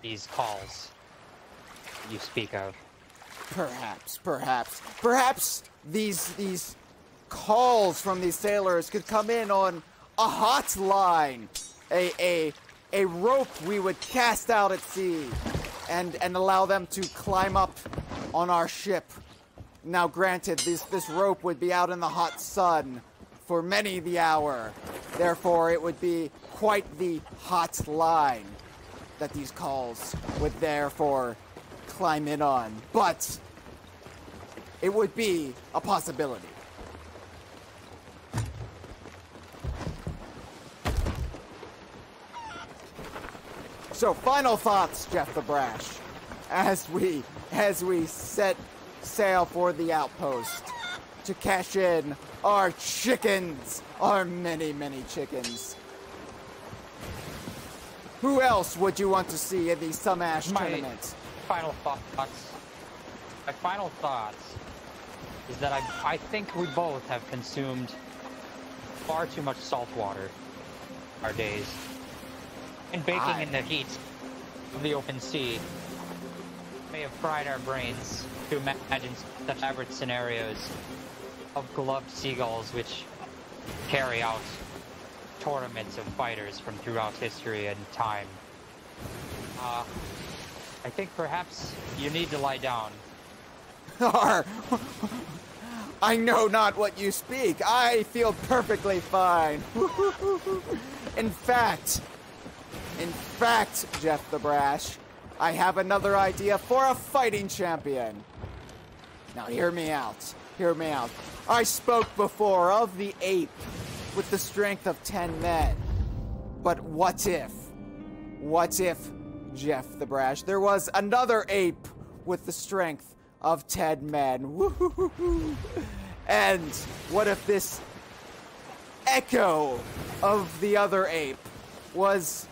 these calls you speak of. Perhaps these calls from these sailors could come in on a hotline, a rope we would cast out at sea, and allow them to climb up on our ship. Now, granted, this rope would be out in the hot sun for many the hour. Therefore, it would be quite the hot line that these calls would therefore climb in on. But it would be a possibility. So, final thoughts, Jeff the Brash, as we set sail for the outpost to cash in our chickens, our many, many chickens. Who else would you want to see in the Some Ash tournament? My final thoughts is that I think we both have consumed far too much salt water our days. And baking in the heat of the open sea may have fried our brains to imagine such average scenarios of gloved seagulls which carry out tournaments of fighters from throughout history and time. I think perhaps you need to lie down. I know not what you speak. I feel perfectly fine. In fact, Jeff the Brash, I have another idea for a fighting champion. Now hear me out. Hear me out. I spoke before of the ape with the strength of 10 men. But what if, Jeff the Brash, there was another ape with the strength of 10 men? Woo-hoo-hoo-hoo. And what if this echo of the other ape was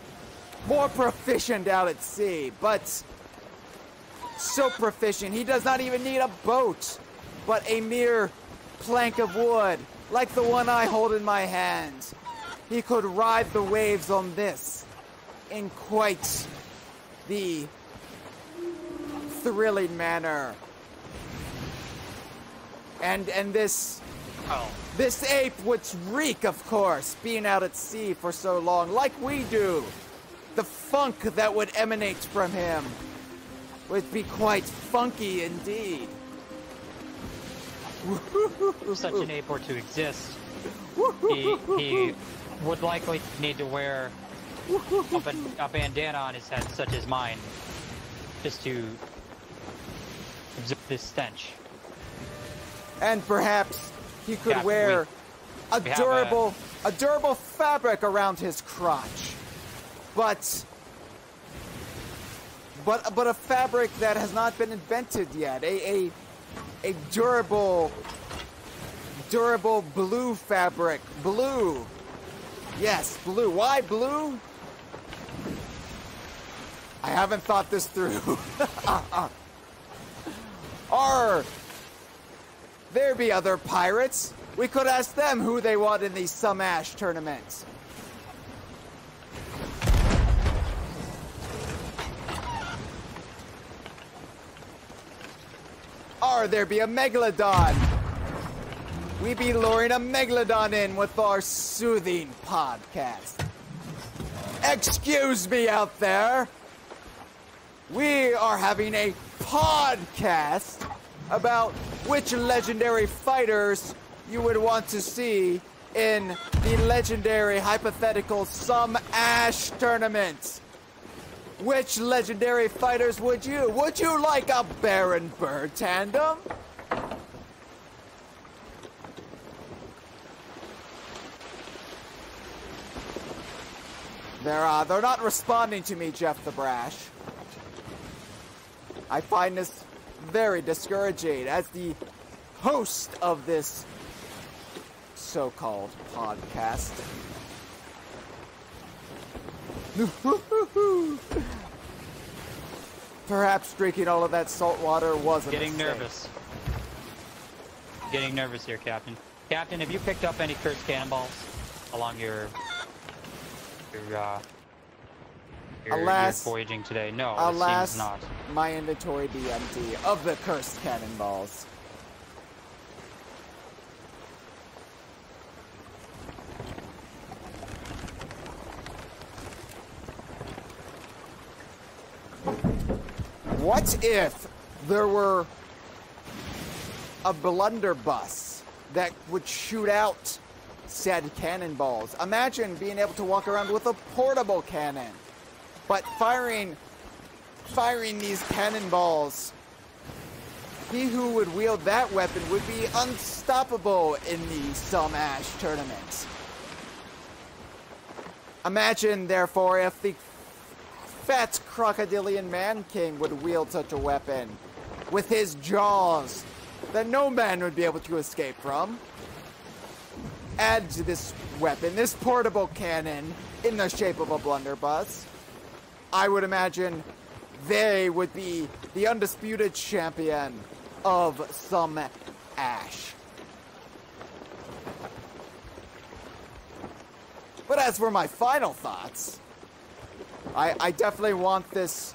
more proficient out at sea, but so proficient he does not even need a boat, but a mere plank of wood, like the one I hold in my hand. He could ride the waves on this in quite the thrilling manner. And this ape would reek, of course, being out at sea for so long, like we do. The funk that would emanate from him would be quite funky indeed. If such an ape were to exist, he would likely need to wear a bandana on his head, such as mine, just to absorb this stench. And perhaps he could wear a durable fabric around his crotch. But a fabric that has not been invented yet. A durable blue fabric. Blue. Yes, blue. Why blue? I haven't thought this through. Are there be other pirates? We could ask them who they want in these Some Ash tournaments. Are there be a Megalodon? We be luring a Megalodon in with our soothing podcast. Excuse me out there. We are having a podcast about which legendary fighters you would want to see in the legendary hypothetical Some Ash tournament. Which legendary fighters would you? Would you like a Baron Bird tandem? They're not responding to me, Jeff the Brash. I find this very discouraging as the host of this so-called podcast. Perhaps drinking all of that salt water wasn't Getting nervous. Getting nervous here, Captain. Captain, have you picked up any cursed cannonballs along your voyaging today? No, it seems not. My inventory be empty of the cursed cannonballs. What if there were a blunderbuss that would shoot out said cannonballs? Imagine being able to walk around with a portable cannon, but firing these cannonballs. He who would wield that weapon would be unstoppable in the Some Ash tournament. Imagine, therefore, if the fat crocodilian man king would wield such a weapon with his jaws that no man would be able to escape from. Add to this weapon, this portable cannon in the shape of a blunderbuss. I would imagine they would be the undisputed champion of Some Ash. But as for my final thoughts, I definitely want this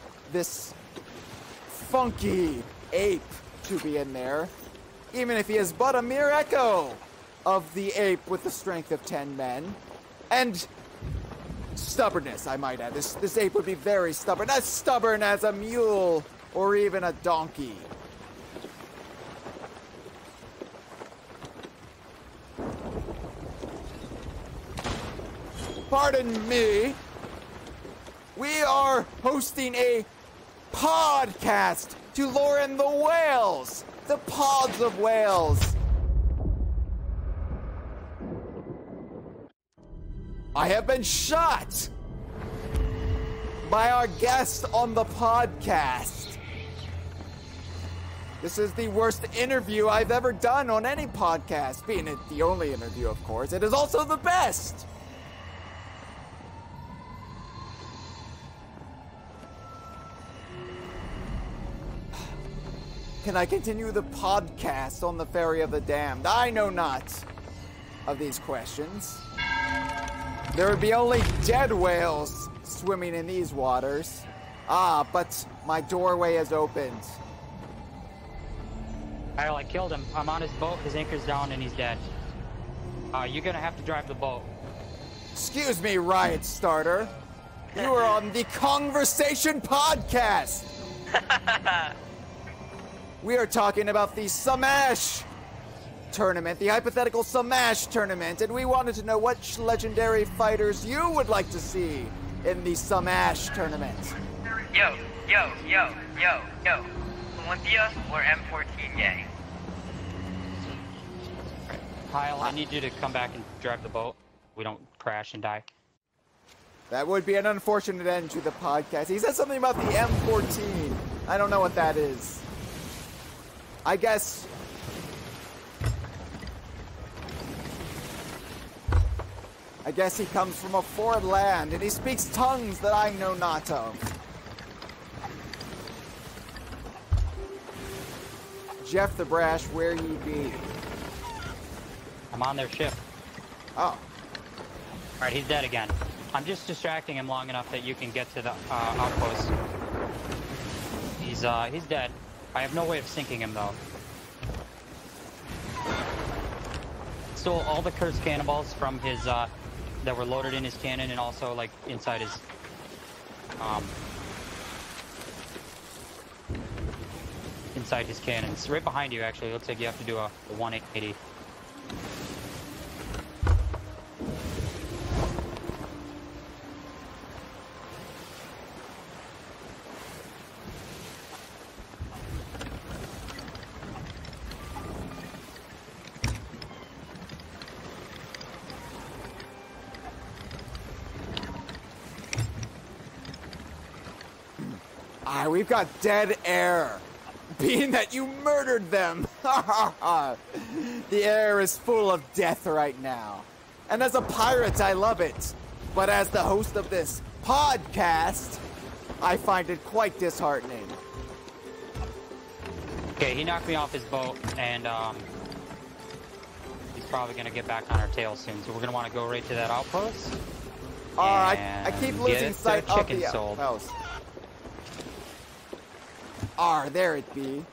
funky ape to be in there, even if he is but a mere echo of the ape with the strength of 10 men. And stubbornness, I might add. This ape would be very stubborn. As stubborn as a mule or even a donkey. Pardon me. We are hosting a podcast to lure in the whales. The pods of whales. I have been shot by our guest on the podcast. This is the worst interview I've ever done on any podcast, being it the only interview, of course. It is also the best. Can I continue the podcast on the Ferry of the Damned? I know not of these questions. There would be only dead whales swimming in these waters. Ah, but my doorway is opened. Hyle, I killed him. I'm on his boat, his anchor's down, and he's dead. You're gonna have to drive the boat. Excuse me, Riot Starter. You are on the Kongversation podcast. We are talking about the Some Ash tournament, the hypothetical Some Ash tournament, and we wanted to know which legendary fighters you would like to see in the Some Ash tournament. Yo. Olympia or M14 gang? Hyle, I need you to come back and drive the boat. We don't crash and die. That would be an unfortunate end to the podcast. He said something about the M14. I don't know what that is. I guess he comes from a foreign land and he speaks tongues that I know not of. Jeff the Brash, where ye be? I'm on their ship. Oh. Alright, he's dead again. I'm just distracting him long enough that you can get to the outpost. He's dead. I have no way of sinking him, though. Stole all the cursed cannonballs from his, that were loaded in his cannon and also, like, inside his, inside his cannons. Right behind you, actually. Looks like you have to do a 180. We've got dead air. Being that you murdered them. The air is full of death right now. And as a pirate, I love it. But as the host of this podcast, I find it quite disheartening. Okay, he knocked me off his boat, and he's probably going to get back on our tail soon. So we're going to want to go right to that outpost. I keep losing sight of the outpost. There it be.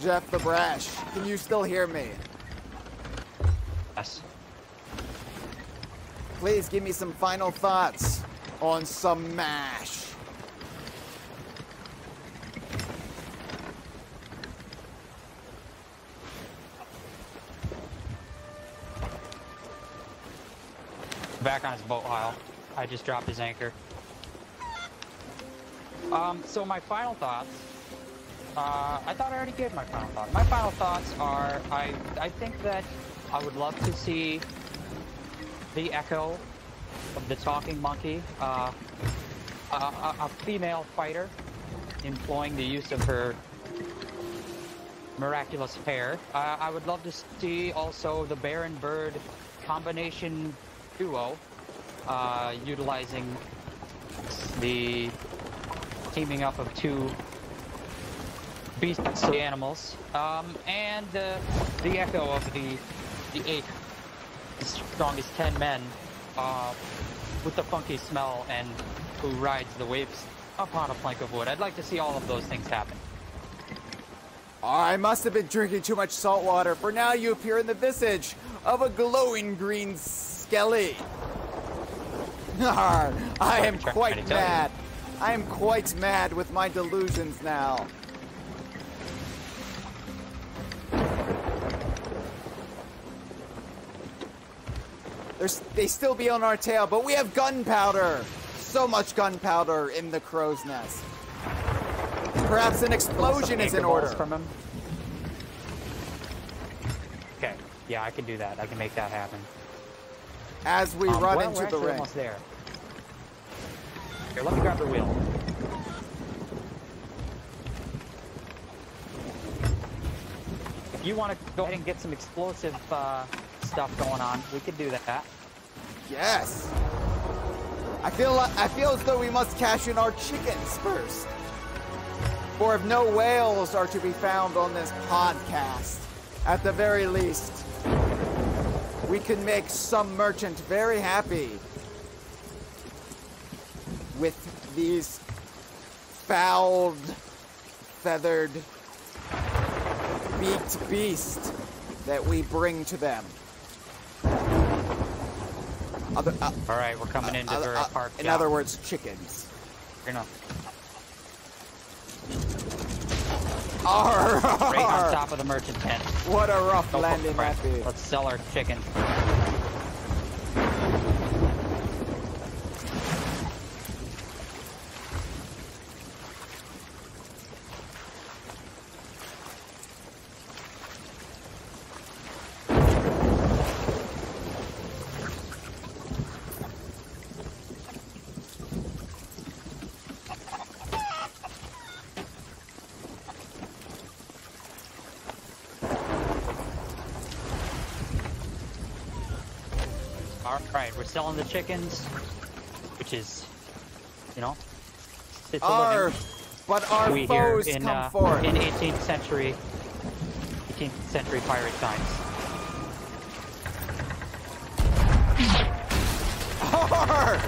Jeff the Brash, can you still hear me? Yes. Please give me some final thoughts on some MASH. Back on his boat, Hyle. I just dropped his anchor. So my final thoughts. I thought I already gave my final thoughts. My final thoughts are, I think that I would love to see the echo of the talking monkey, a female fighter employing the use of her miraculous hair. I would love to see also the bear and bird combination duo, utilizing the teaming up of two beastly animals, and the echo of the 8 strongest 10 men with the funky smell and who rides the waves upon a plank of wood. I'd like to see all of those things happen. I must have been drinking too much salt water, for now you appear in the visage of a glowing green skelly. I am quite mad. I am quite mad with my delusions now. They still be on our tail, but we have gunpowder. So much gunpowder in the crow's nest. Perhaps an explosion is in order. From him. Okay, yeah, I can do that. I can make that happen. As we run into the ring. Almost there. Here, let me grab the wheel. If you want to go ahead and get some explosive stuff going on, we could do that. Yes. I feel as though we must cash in our chickens first. For if no whales are to be found on this podcast, at the very least, we can make some merchant very happy with these fouled, feathered, beaked beasts that we bring to them. All right, we're coming into the park. In other words, chickens. You know. Arr, arr. Right on top of the merchant tent. What a rough landing that be. Let's sell our chicken. All right, we're selling the chickens, which is, you know, it's a living. But our We foes here in, come forth. in 18th century pirate times. Arr!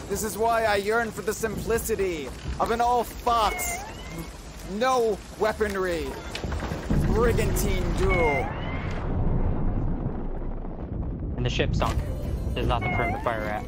This is why I yearn for the simplicity of an all-fox, no weaponry, brigantine duel. And the ship sunk. There's nothing for him to fire at.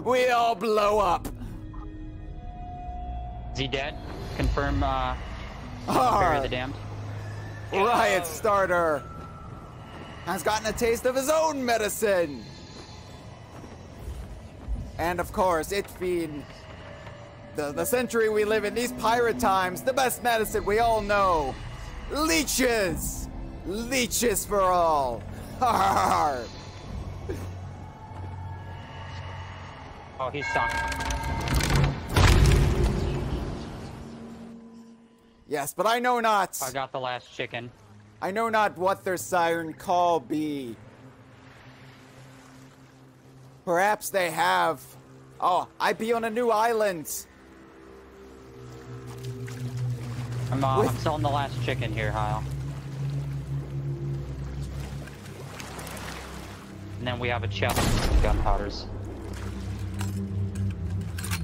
We all blow up. Is he dead? Confirm, bury the damned. Riot starter has gotten a taste of his own medicine. And of course, it being the century we live in, these pirate times, the best medicine we all know. Leeches! Leeches for all. Oh, he's sunk. Yes, but I know not. I got the last chicken. I know not what their siren call be. Perhaps they have. Oh, I be on a new island. I'm selling the last chicken here, Hyle. And then we have a chest of gunpowders.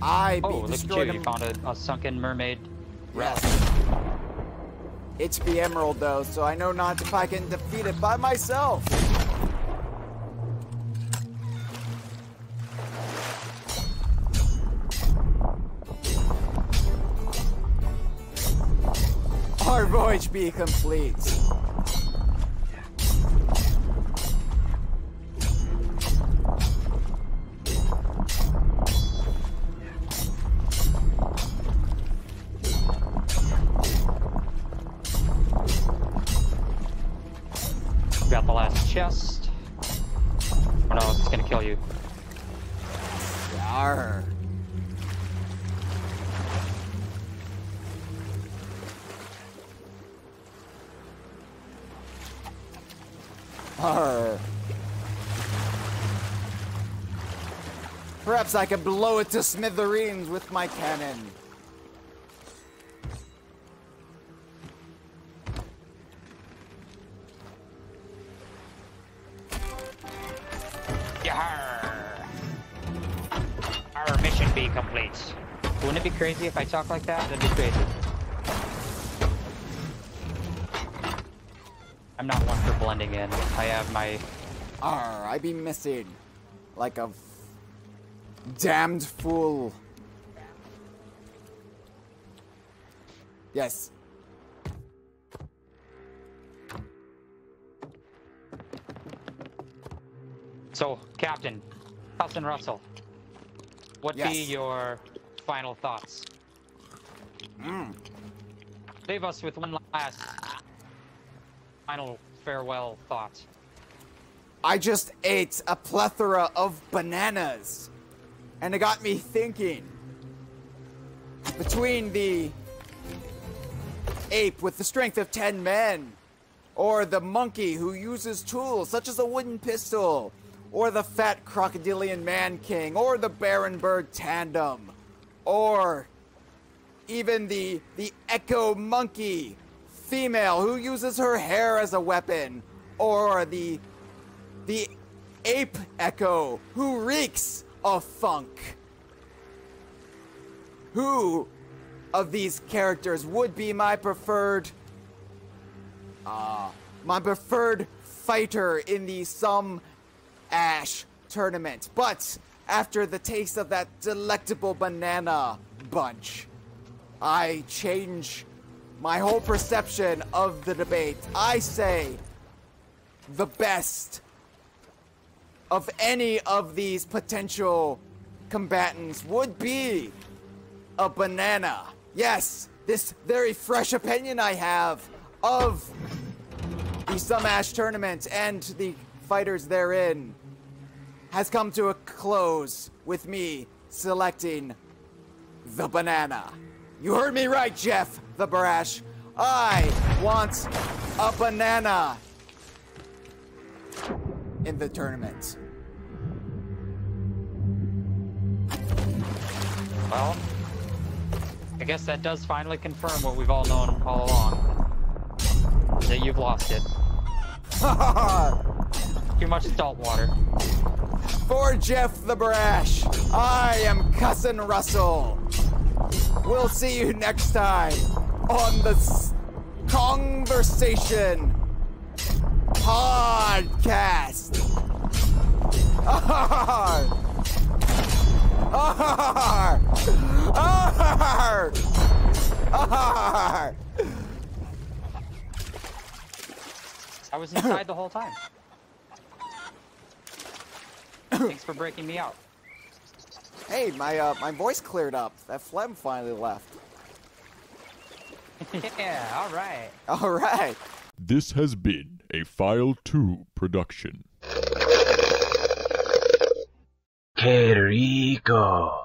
I be Oh, look at destroyed you. You found a sunken mermaid. Yes. It's the emerald though, so I know not if I can defeat it by myself. Our voyage be complete. Got the last chest. Oh no, it's gonna kill you. Yarr. Arr. Perhaps I could blow it to smithereens with my cannon. Yar! Our mission be complete. Wouldn't it be crazy if I talk like that? That'd be crazy. I'm not one for blending in. I have my... Arr, I be missing. Like a damned fool. Yes. So, Captain, Cussin Russel, what be Yes. your final thoughts? Leave us with one last final farewell thought. I just ate a plethora of bananas. And it got me thinking. Between the ape with the strength of 10 men, or the monkey who uses tools such as a wooden pistol, or the fat crocodilian man king, or the baron bird tandem, or even the echo monkey female who uses her hair as a weapon, or the ape echo who reeks of funk. Who of these characters would be my preferred my preferred fighter in the Some Ash tournament. But after the taste of that delectable banana bunch, I change my whole perception of the debate. I say the best of any of these potential combatants would be a banana. Yes, this very fresh opinion I have of the Some Ash tournament and the fighters therein has come to a close with me selecting the banana. You heard me right, Jeff the Brash. I want a banana in the tournament. Well, I guess that does finally confirm what we've all known all along. That you've lost it. Too much salt water. For Jeff the Brash, I am Cussin Russel. We'll see you next time on the Kongversation podcast. I was inside the whole time. Thanks for breaking me out. Hey, my voice cleared up. That phlegm finally left. Yeah, all right. All right. This has been a File 2 production. Que rico.